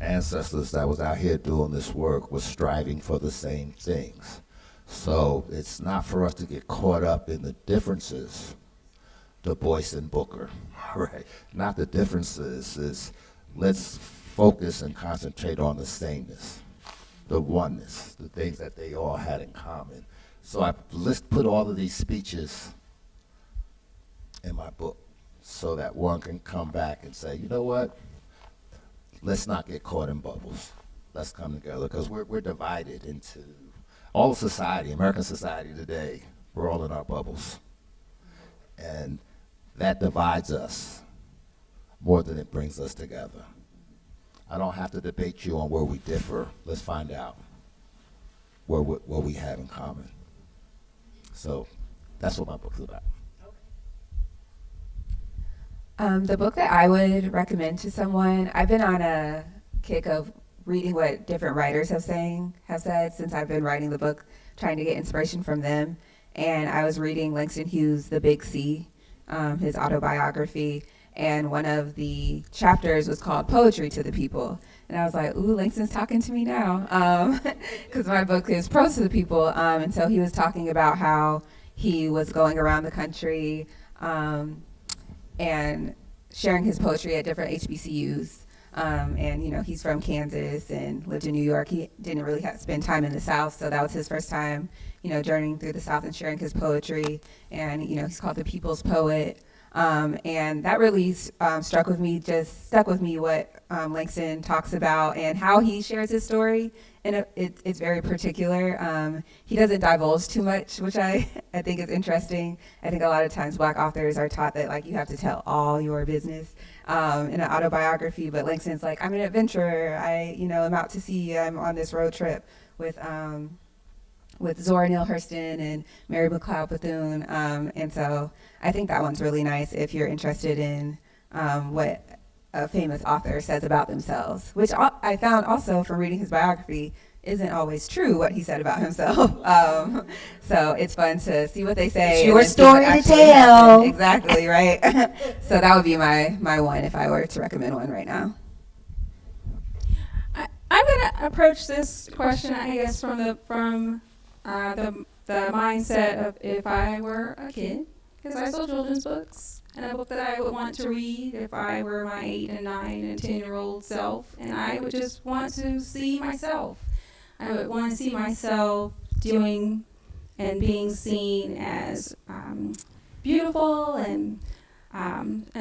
ancestors that was out here doing this work was striving for the same things. So it's not for us to get caught up in the differences, Du Bois and Booker, right? Not the differences, is let's focus and concentrate on the sameness, the oneness, the things that they all had in common. So I put all of these speeches in my book so that one can come back and say, you know what? Let's not get caught in bubbles. Let's come together, because we're divided into all of society, American society today. We're all in our bubbles. And that divides us more than it brings us together. I don't have to debate you on where we differ. Let's find out what we have in common. So that's what my book's about. The book that I would recommend to someone, I've been on a kick of reading what different writers have said since I've been writing the book, trying to get inspiration from them. And I was reading Langston Hughes' The Big C, his autobiography, and one of the chapters was called Poetry to the People. And I was like, ooh, Langston's talking to me now, because my book is Prose to the People. And so he was talking about how he was going around the country and sharing his poetry at different HBCUs. And, you know, he's from Kansas and lived in New York. He didn't really spend time in the South, so that was his first time, you know, journeying through the South and sharing his poetry. And, you know, he's called the People's Poet. And that really stuck with me what Langston talks about and how he shares his story. And it's very particular. He doesn't divulge too much, which I think is interesting. I think a lot of times Black authors are taught that, like, you have to tell all your business. in an autobiography, but Langston's like, I'm an adventurer. I'm out to sea. I'm on this road trip with Zora Neale Hurston and Mary McLeod Bethune. And so I think that one's really nice if you're interested in what a famous author says about themselves, which I found also from reading his biography isn't always true what he said about himself. So it's fun to see what they say. It's your story to tell. Exactly, right? So that would be my one if I were to recommend one right now. I'm going to approach this question, I guess, from the mindset of if I were a kid, because I sold children's books, and a book that I would want to read if I were my 8 and 9 and 10-year-old self, and I would just want to see myself. I would want to see myself doing and being seen as beautiful and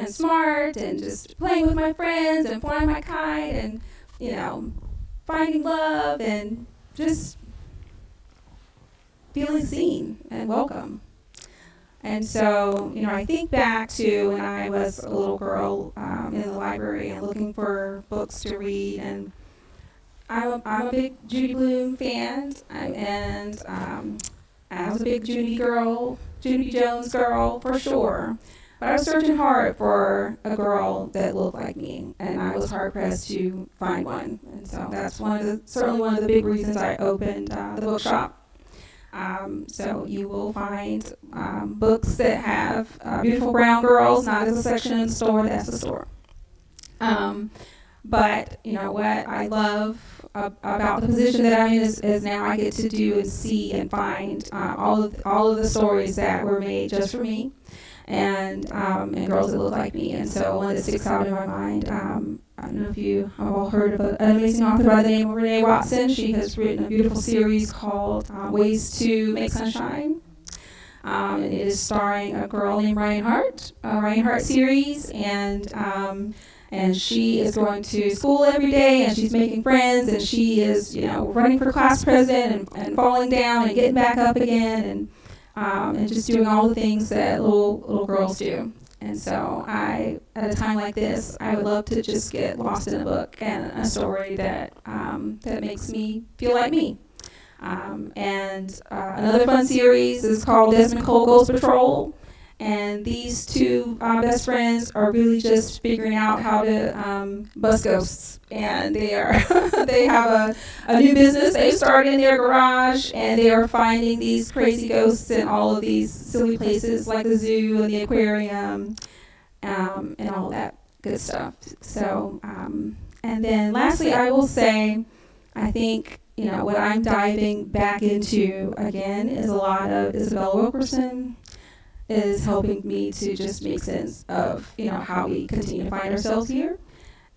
smart and just playing with my friends and flying my kite and, finding love and just feeling seen and welcome. And so, I think back to when I was a little girl in the library and looking for books to read, and I'm a big Judy Blume fan, and I was a big Judy Jones girl for sure. But I was searching hard for a girl that looked like me, and I was hard pressed to find one. And so that's certainly one of the big reasons I opened the bookshop. So you will find books that have beautiful brown girls, not as a section in the store, that's the store. But what I love about the position that I'm in is now I get to do and see and find all of the stories that were made just for me, and girls that look like me. And so one that sticks out in my mind, I don't know if you have all heard of an amazing author by the name of Renee Watson. She has written a beautiful series called Ways to Make Sunshine. And it is starring a girl named Ryan series, and she is going to school every day, and she's making friends, and she is, running for class president and falling down and getting back up again, and just doing all the things that little girls do. And so at a time like this, I would love to just get lost in a book and a story that makes me feel like me. And another fun series is called Desmond Cole Ghost Patrol. And these two best friends are really just figuring out how to bust ghosts. And they have a new business they started in their garage, and they are finding these crazy ghosts in all of these silly places like the zoo and the aquarium, and all that good stuff. So, and then lastly, I will say, I think what I'm diving back into again is a lot of Isabella Wilkerson. Is helping me to just make sense of how we continue to find ourselves here,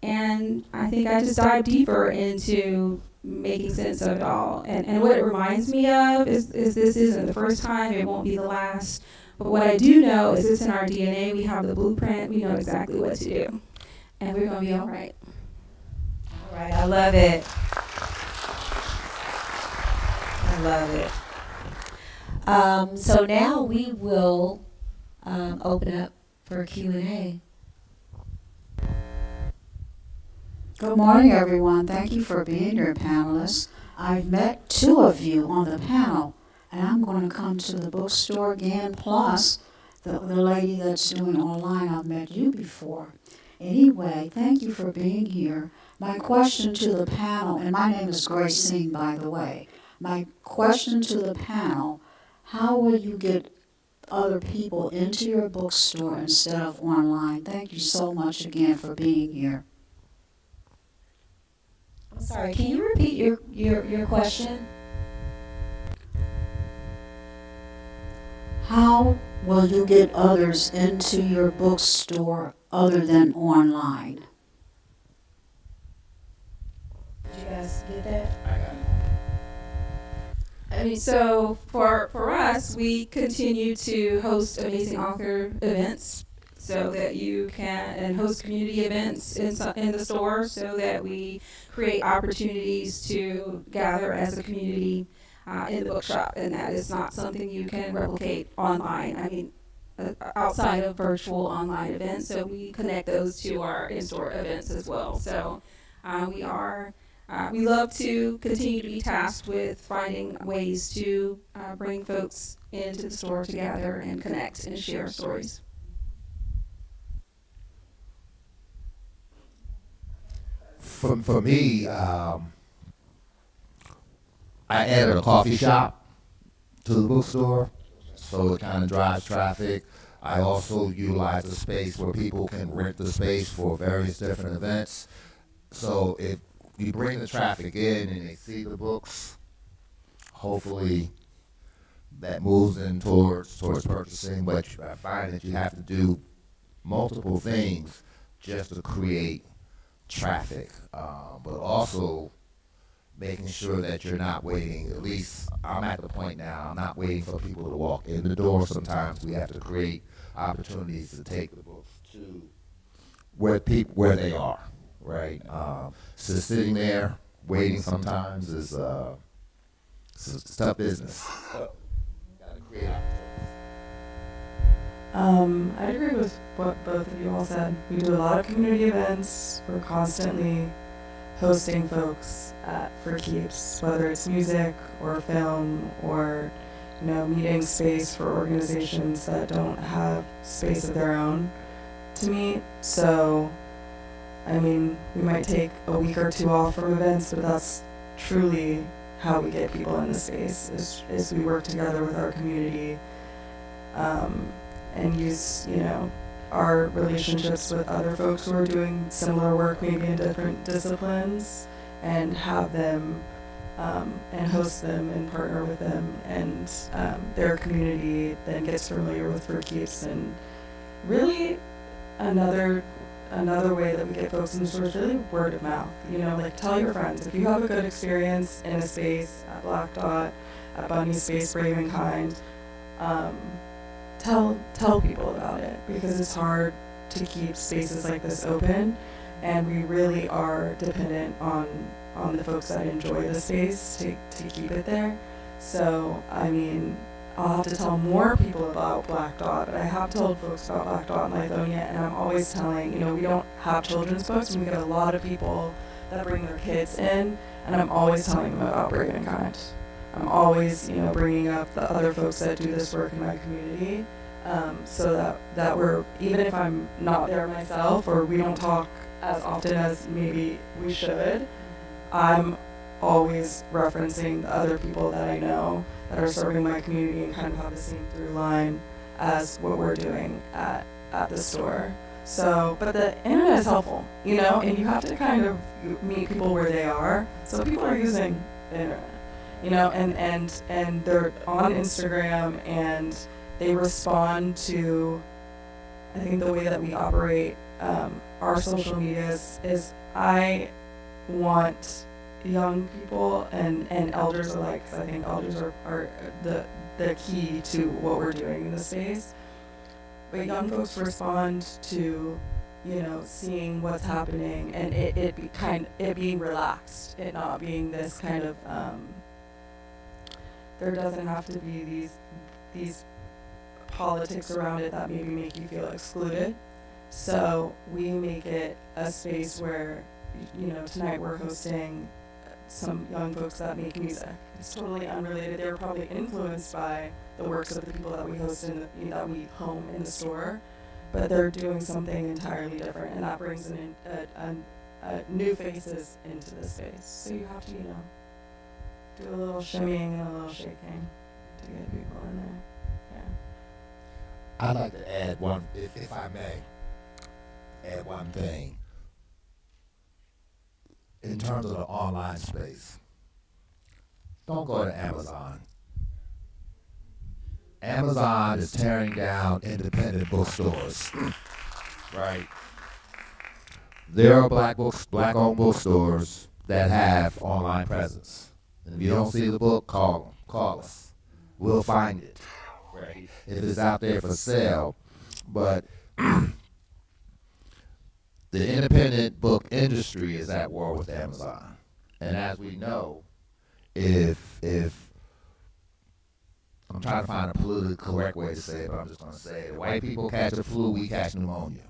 and I think I just dive deeper into making sense of it all. And what it reminds me of is this isn't the first time, it won't be the last. But what I do know is it's in our DNA. We have the blueprint. We know exactly what to do, and we're going to be all right. All right, I love it. I love it. So now we will open up for Q&A. Good morning, everyone. Thank you for being here, panelists. I've met two of you on the panel, and I'm going to come to the bookstore again, plus the lady that's doing online. I've met you before. Anyway, thank you for being here. My question to the panel, and my name is Grace Singh, by the way. My question to the panel: how will you get other people into your bookstore instead of online? Thank you so much again for being here. I'm sorry, can you repeat your question? How will you get others into your bookstore other than online? Did you guys get that? I mean, so for us, we continue to host amazing author events so that you can, and host community events in the store so that we create opportunities to gather as a community in the bookshop, and that is not something you can replicate online. I mean, outside of virtual online events. So we connect those to our in-store events as well. So we love to continue to be tasked with finding ways to bring folks into the store together and connect and share stories. For me, I added a coffee shop to the bookstore, so it kind of drives traffic. I also utilize the space where people can rent the space for various different events. So if you bring the traffic in and they see the books, hopefully that moves them towards purchasing. But I find that you have to do multiple things just to create traffic, but also making sure that you're not waiting. At least I'm at the point now, I'm not waiting for people to walk in the door. Sometimes we have to create opportunities to take the books to where they are, right? So sitting there waiting sometimes is it's tough business. Gotta create opportunities. I agree with what both of you all said. We do a lot of community events. We're constantly hosting folks for keeps, whether it's music or film or meeting space for organizations that don't have space of their own to meet. So, I mean, we might take a week or two off from events, but that's truly how we get people in the space is we work together with our community and use, our relationships with other folks who are doing similar work, maybe in different disciplines, and have them and host them and partner with them, and their community then gets familiar with For Keeps. And really another way that we get folks in the store is really word of mouth. Tell your friends. If you have a good experience in a space at Black Dot, at Bunny's Space, Brave and Kind, tell people about it, because it's hard to keep spaces like this open, and we really are dependent on the folks that enjoy the space to keep it there. So, I mean, I'll have to tell more people about Black Dot, but I have told folks about Black Dot and Lithonia, and I'm always telling, we don't have children's books, and we get a lot of people that bring their kids in, and I'm always telling them about Brave and Kind. I'm always, bringing up the other folks that do this work in my community, so that we're, even if I'm not there myself or we don't talk as often as maybe we should, I'm always referencing the other people that I know that are serving my community and kind of have the same through line as what we're doing at the store. So, but the internet is helpful, and you have to kind of meet people where they are. So people are using the internet, and they're on Instagram, and they respond to, I think, the way that we operate our social medias is I want young people and elders alike, because I think elders are the key to what we're doing in the space. But young folks respond to, seeing what's happening, and it being relaxed, it not being this kind of there doesn't have to be these politics around it that maybe make you feel excluded. So we make it a space where, tonight we're hosting some young folks that make music. It's totally unrelated. They're probably influenced by the works of the people that we host that we home in the store, but they're doing something entirely different, and that brings in new faces into the space. So you have to, do a little shimmying and a little shaking to get people in there. I'd like to add one, if I may, add one thing. In terms of the online space, don't go to Amazon. Amazon is tearing down independent bookstores, right? There are black-owned bookstores that have online presence. And if you don't see the book, call us. We'll find it, right? If it's out there for sale. But the independent book industry is at war with Amazon. And as we know, if I'm trying to find a politically correct way to say it, but I'm just going to say it. White people catch the flu, we catch pneumonia.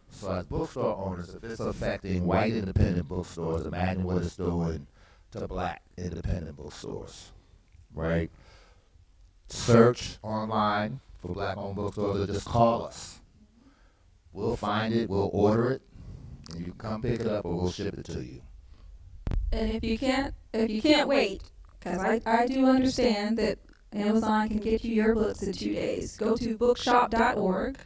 So as bookstore owners, if it's affecting white independent bookstores, imagine what it's doing to black independent bookstores, right? Search online for black-owned bookstores, or just call us. We'll find it, we'll order it, and you can come pick it up, or we'll ship it to you. And if you can't wait, because I do understand that Amazon can get you your books in 2 days, go to bookshop.org.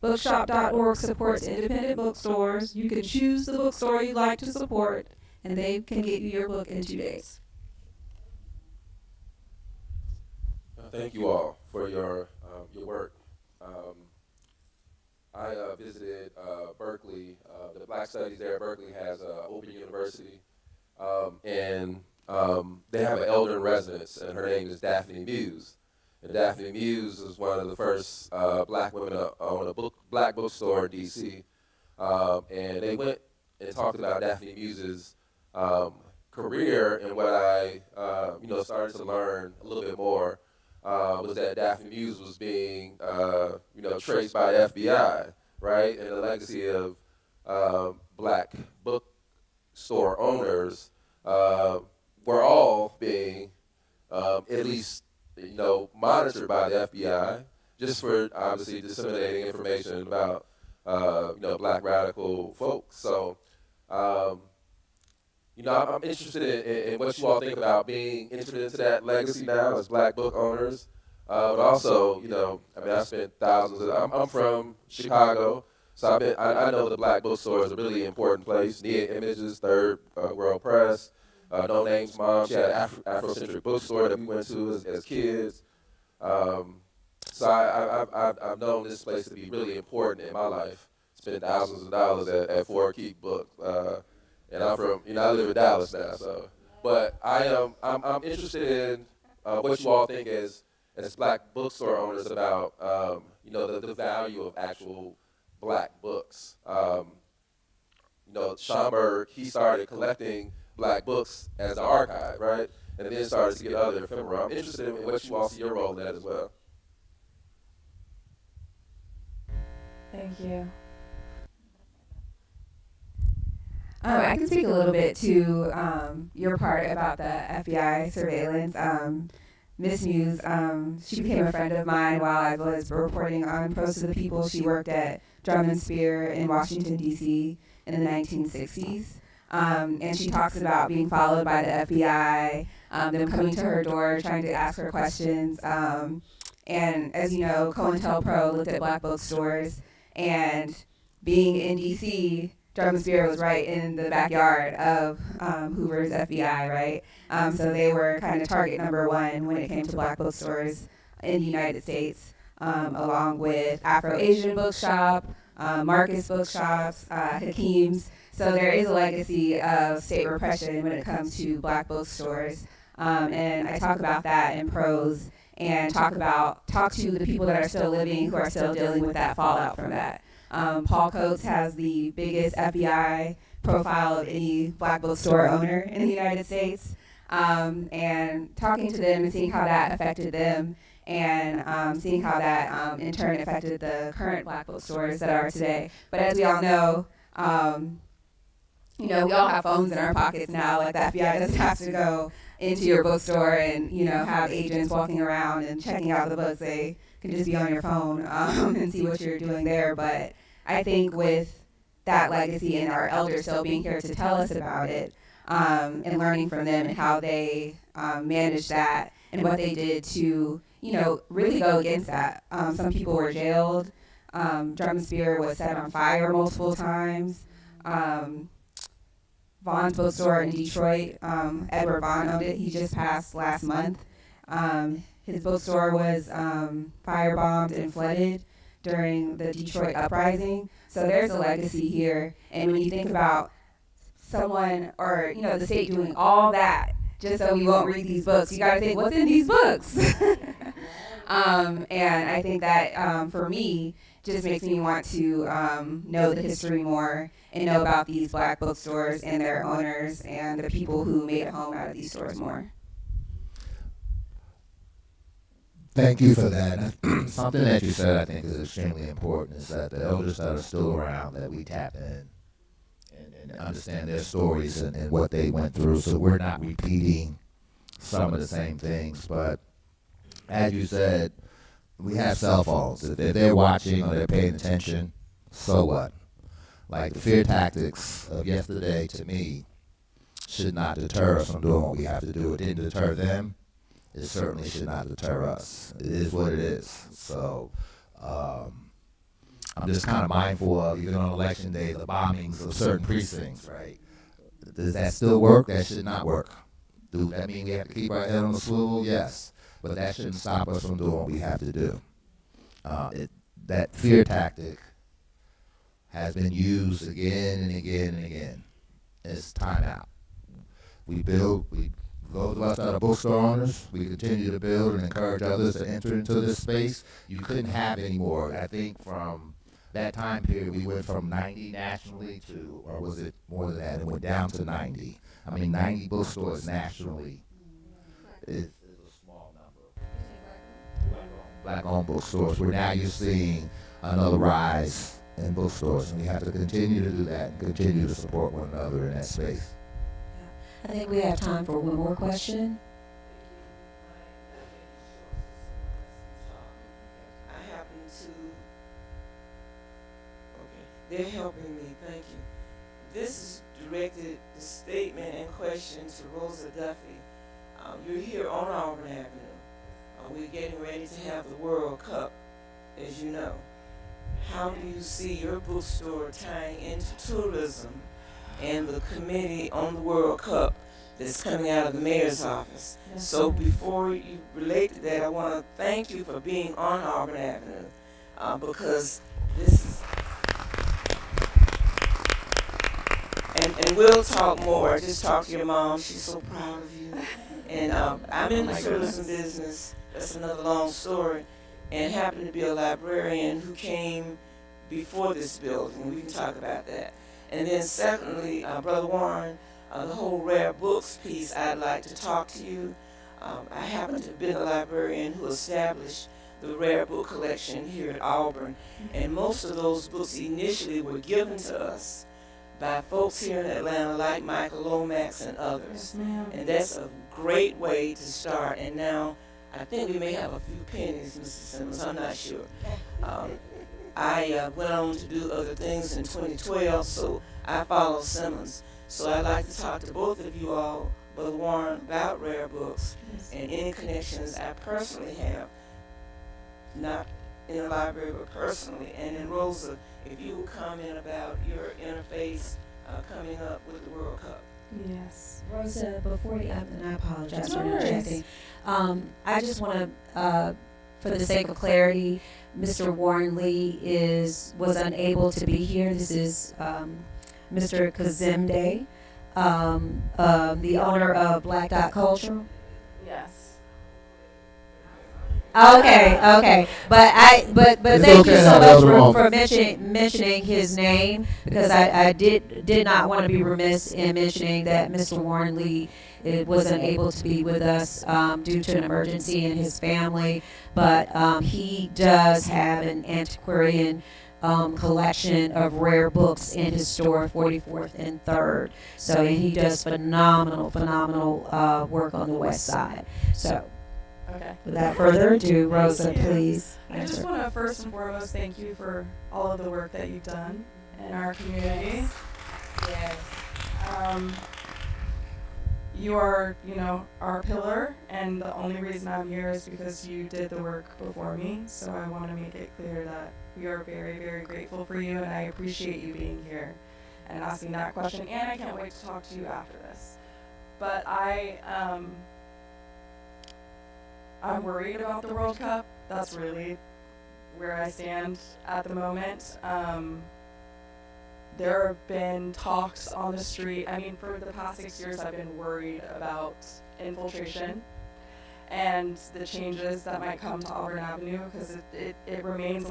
Bookshop.org supports independent bookstores. You can choose the bookstore you'd like to support, and they can get you your book in 2 days. Thank you all for your work. I visited Berkeley. The Black Studies there at Berkeley has Open University, and they have an elder in residence, and her name is Daphne Muse. And Daphne Muse was one of the first black women to own a black bookstore in D.C. And they went and talked about Daphne Muse's career, and what I started to learn a little bit more was that Daphne Muse was being traced by the FBI, right? And the legacy of black bookstore owners were all being at least monitored by the FBI, just for obviously disseminating information about black radical folks. So I'm interested in what you all think about being entered into that legacy now as black book owners. But also, I spent thousands I'm from Chicago, so I know the black bookstore is a really important place. Nia Images, Third World Press, No Name's mom, she had an Afrocentric bookstore that we went to as kids. So I've known this place to be really important in my life. Spent thousands of dollars at Ford Keep Book. And I'm from, I live in Dallas now, so. But I'm interested in what you all think as black bookstore owners about, the value of actual black books. Schomburg, he started collecting black books as an archive, right? And then started to get other ephemera. I'm interested in what you all see your role in that as well. Thank you. I can speak a little bit to your part about the FBI surveillance. Miss Muse, she became a friend of mine while I was reporting on Pros to the People. She worked at Drum and Spear in Washington, D.C. in the 1960s. And she talks about being followed by the FBI, them coming to her door, trying to ask her questions. And as you know, COINTELPRO looked at black bookstores, and being in D.C., Drum and Spear was right in the backyard of Hoover's FBI, right? So they were kind of target number one when it came to black bookstores in the United States, along with Afro-Asian Bookshop, Marcus Bookshops, Hakim's. So there is a legacy of state repression when it comes to black bookstores. And I talk about that in prose, and talk to the people that are still living, who are still dealing with that fallout from that. Paul Coates has the biggest FBI profile of any black bookstore owner in the United States, and talking to them and seeing how that affected them, and seeing how that in turn affected the current black bookstores that are today. But as we all know, we all have phones in our pockets now. Like, the FBI doesn't have to go into your bookstore and have agents walking around and checking out the books. They can just be on your phone and see what you're doing there. But I think with that legacy and our elders still being here to tell us about it, and learning from them and how they managed that and what they did to, really go against that. Some people were jailed. Drum and Spear was set on fire multiple times. Vaughn's bookstore in Detroit, Edward Vaughn owned it. He just passed last month. His bookstore was firebombed and flooded during the Detroit uprising. So there's a legacy here. And when you think about someone, or the state doing all that just so we won't read these books, you got to think, what's in these books? And I think that for me, just makes me want to know the history more and know about these black bookstores and their owners and the people who made a home out of these stores more. Thank you for that. Something that you said I think is extremely important is that the elders that are still around, that we tap in and understand their stories and what they went through, so we're not repeating some of the same things. But as you said, we have cell phones. If they're watching or they're paying attention, so what? Like the fear tactics of yesterday, to me, should not deter us from doing what we have to do. It didn't deter them. It certainly should not deter us. It is what it is. So I'm just kind of mindful of, even on election day, the bombings of certain precincts, right? Does that still work? That should not work. Do that mean we have to keep our head on the swivel? Yes. But that shouldn't stop us from doing what we have to do. That fear tactic has been used again and again and again. It's time out. We build, those of us that are bookstore owners, we continue to build and encourage others to enter into this space. You couldn't have any more. I think from that time period, we went from 90 nationally to, or was it more than that? It went down to 90. I mean, 90 bookstores nationally is a small number. Black-owned bookstores. Where now you're seeing another rise in bookstores, and we have to continue to do that and continue to support one another in that space. I think we have time for one more question. I happen to, they're helping me, thank you. This is directed, the statement and question to Rosa Duffy. You're here on Auburn Avenue. We're getting ready to have the World Cup, as you know. How do you see your bookstore tying into tourism and the committee on the World Cup that's coming out of the mayor's office? So before you relate to that, I want to thank you for being on Auburn Avenue, because this is, and we'll talk more. I just talked to your mom. She's so proud of you. And I'm in the tourism business. That's another long story. And happened to be a librarian who came before this building. We can talk about that. And then secondly, Brother Warren, the whole rare books piece, I'd like to talk to you. I happen to have been a librarian who established the rare book collection here at Auburn. And most of those books initially were given to us by folks here in Atlanta like Michael Lomax and others. And that's a great way to start. And now I think we may have a few pennies, Mr. Simmons, I'm not sure. I went on to do other things in 2012, so I follow Simmons. So I'd like to talk to both of you all, Brother Warren, about rare books and any connections I personally have, not in the library, but personally. And then Rosa, if you would comment about your interface coming up with the World Cup. Yes. Rosa, before you, and I apologize for interjecting. I just want to, for the sake of clarity, Mr. Warren Lee was unable to be here. This is Mr. Kazemde, the owner of Black Dot Culture. Yes. Okay. But thank you so much for mentioning his name, because I did not want to be remiss in mentioning that Mr. Warren Lee wasn't able to be with us due to an emergency in his family, but he does have an antiquarian collection of rare books in his store, 44th and 3rd. So he does phenomenal work on the west side. So. Okay. Without further ado, Rosa, please. I just want to first and foremost thank you for all of the work that you've done in our community. Yes. You are, our pillar, and the only reason I'm here is because you did the work before me. So I want to make it clear that we are very, very grateful for you, and I appreciate you being here and asking that question. And I can't wait to talk to you after this. But I'm worried about the World Cup. That's really where I stand at the moment. There have been talks on the street. I mean, for the past 6 years, I've been worried about infiltration and the changes that might come to Auburn Avenue, because it remains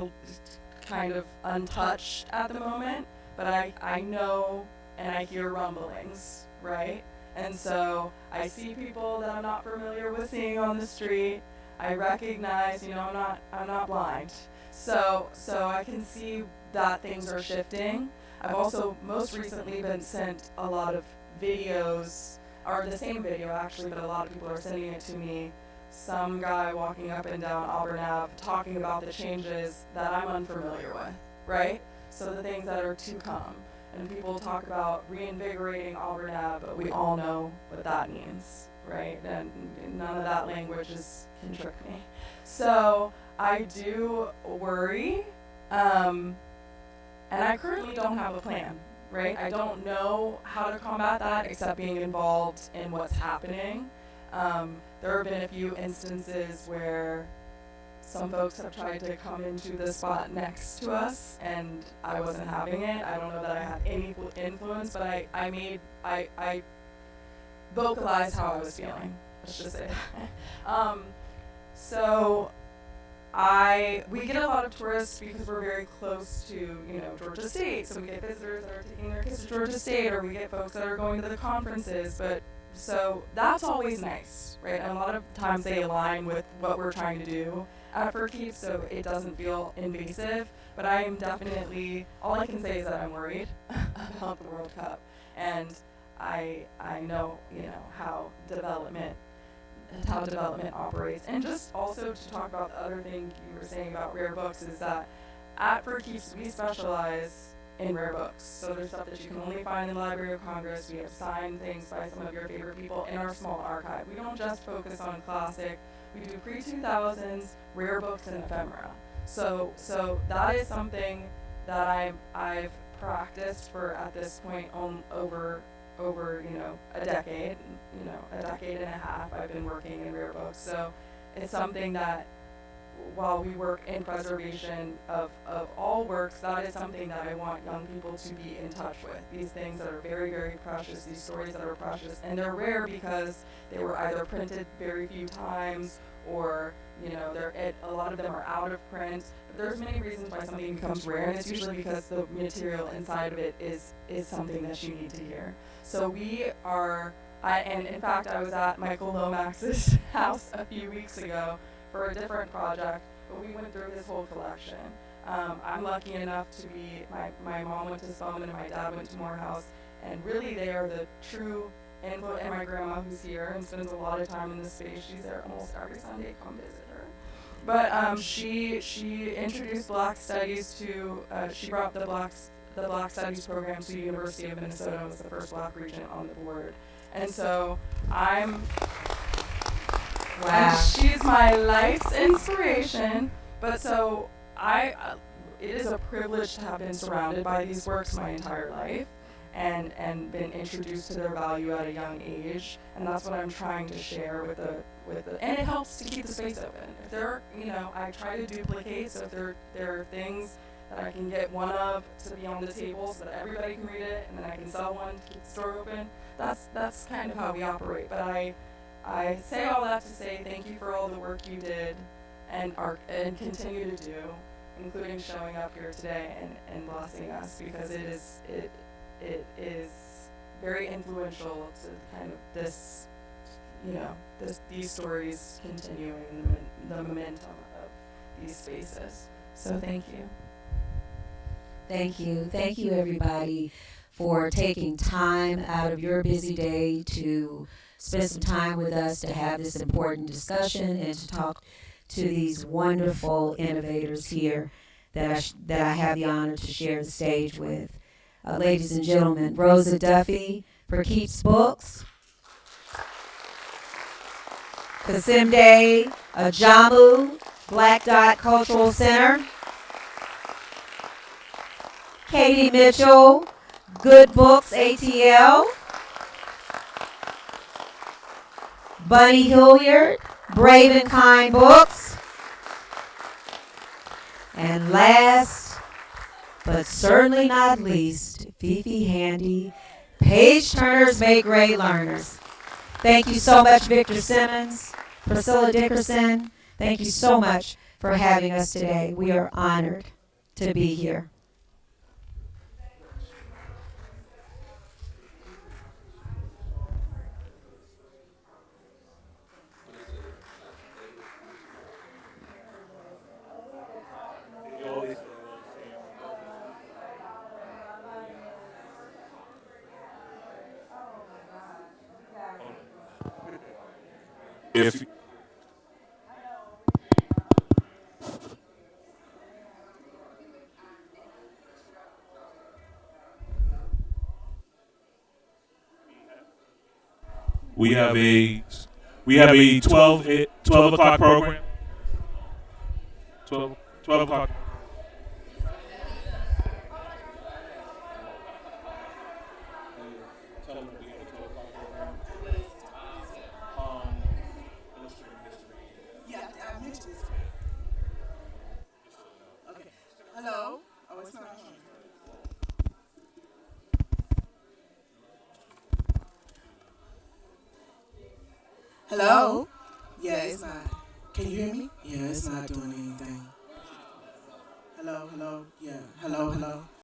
kind of untouched at the moment. But I know and I hear rumblings, right? And so I see people that I'm not familiar with seeing on the street. I recognize, I'm not blind. So I can see that things are shifting. I've also most recently been sent a lot of videos, or the same video actually, but a lot of people are sending it to me. Some guy walking up and down Auburn Ave talking about the changes that I'm unfamiliar with, right? So the things that are to come. And people talk about reinvigorating Auburn Ave, but we all know what that means, right? And none of that language can trick me. So I do worry, and I currently don't have a plan, right? I don't know how to combat that except being involved in what's happening. There have been a few instances where some folks have tried to come into the spot next to us, and I wasn't having it. I don't know that I had any influence, but I vocalized how I was feeling. Let's just say that. So we get a lot of tourists because we're very close to, Georgia State. So we get visitors that are taking their kids to Georgia State, or we get folks that are going to the conferences. But so that's always nice, right? And a lot of times they align with what we're trying to do at For Keeps, so it doesn't feel invasive. But I am definitely, all I can say is that I'm worried about the World Cup, and I know, how development operates. And just also to talk about the other thing you were saying about rare books is that at For Keeps we specialize in rare books. So there's stuff that you can only find in the Library of Congress. We have signed things by some of your favorite people in our small archive. We don't just focus on classic. We do pre-2000s, rare books, and ephemera. So that is something that I've practiced for, at this point, over a decade, a decade and a half I've been working in rare books. So it's something that, while we work in preservation of all works, that is something that I want young people to be in touch with. These things that are very, very precious, these stories that are precious, and they're rare because they were either printed very few times, or a lot of them are out of print. But there's many reasons why something becomes rare, and it's usually because the material inside of it is something that you need to hear. So and in fact I was at Michael Lomax's house a few weeks ago for a different project, but we went through his whole collection. I'm lucky enough to be, my mom went to Spelman and my dad went to Morehouse, and really they are the true influence, and my grandma, who's here and spends a lot of time in this space, she's there almost every Sunday, come visit her. But she introduced Black Studies to, she brought the Black Studies program to the University of Minnesota, and was the first Black regent on the board. And so she's my life's inspiration. But so it is a privilege to have been surrounded by these works my entire life, and been introduced to their value at a young age. And that's what I'm trying to share with the and it helps to keep the space open. If there are, I try to duplicate, so if there are things that I can get one of to be on the table so that everybody can read it, and then I can sell one to keep the store open. That's kind of how we operate. But I say all that to say thank you for all the work you did and continue to do, including showing up here today and blessing us, because it is very influential to kind of this, these stories continuing, and the momentum of these spaces. So thank you. Thank you. Thank you, everybody, for taking time out of your busy day to spend some time with us to have this important discussion and to talk to these wonderful innovators here that I have the honor to share the stage with. Ladies and gentlemen, Rosa Duffy for Keeps Books, Kazemde, Ajamu, Black Dot Cultural Center, Katie Mitchell, Good Books ATL, Bunny Hilliard, Brave and Kind Books, and last but certainly not least, Fifi Handy, Page Turners Make Great Learners. Thank you so much, Victor Simmons, Priscilla Dickerson. Thank you so much for having us today. We are honored to be here. if we have a 12 o'clock program. 12 o'clock. Hello? Oh, it's not on. Hello? Yeah, it's not. Can you hear me? Yeah, it's not doing anything. Hello, hello. Yeah, hello, hello.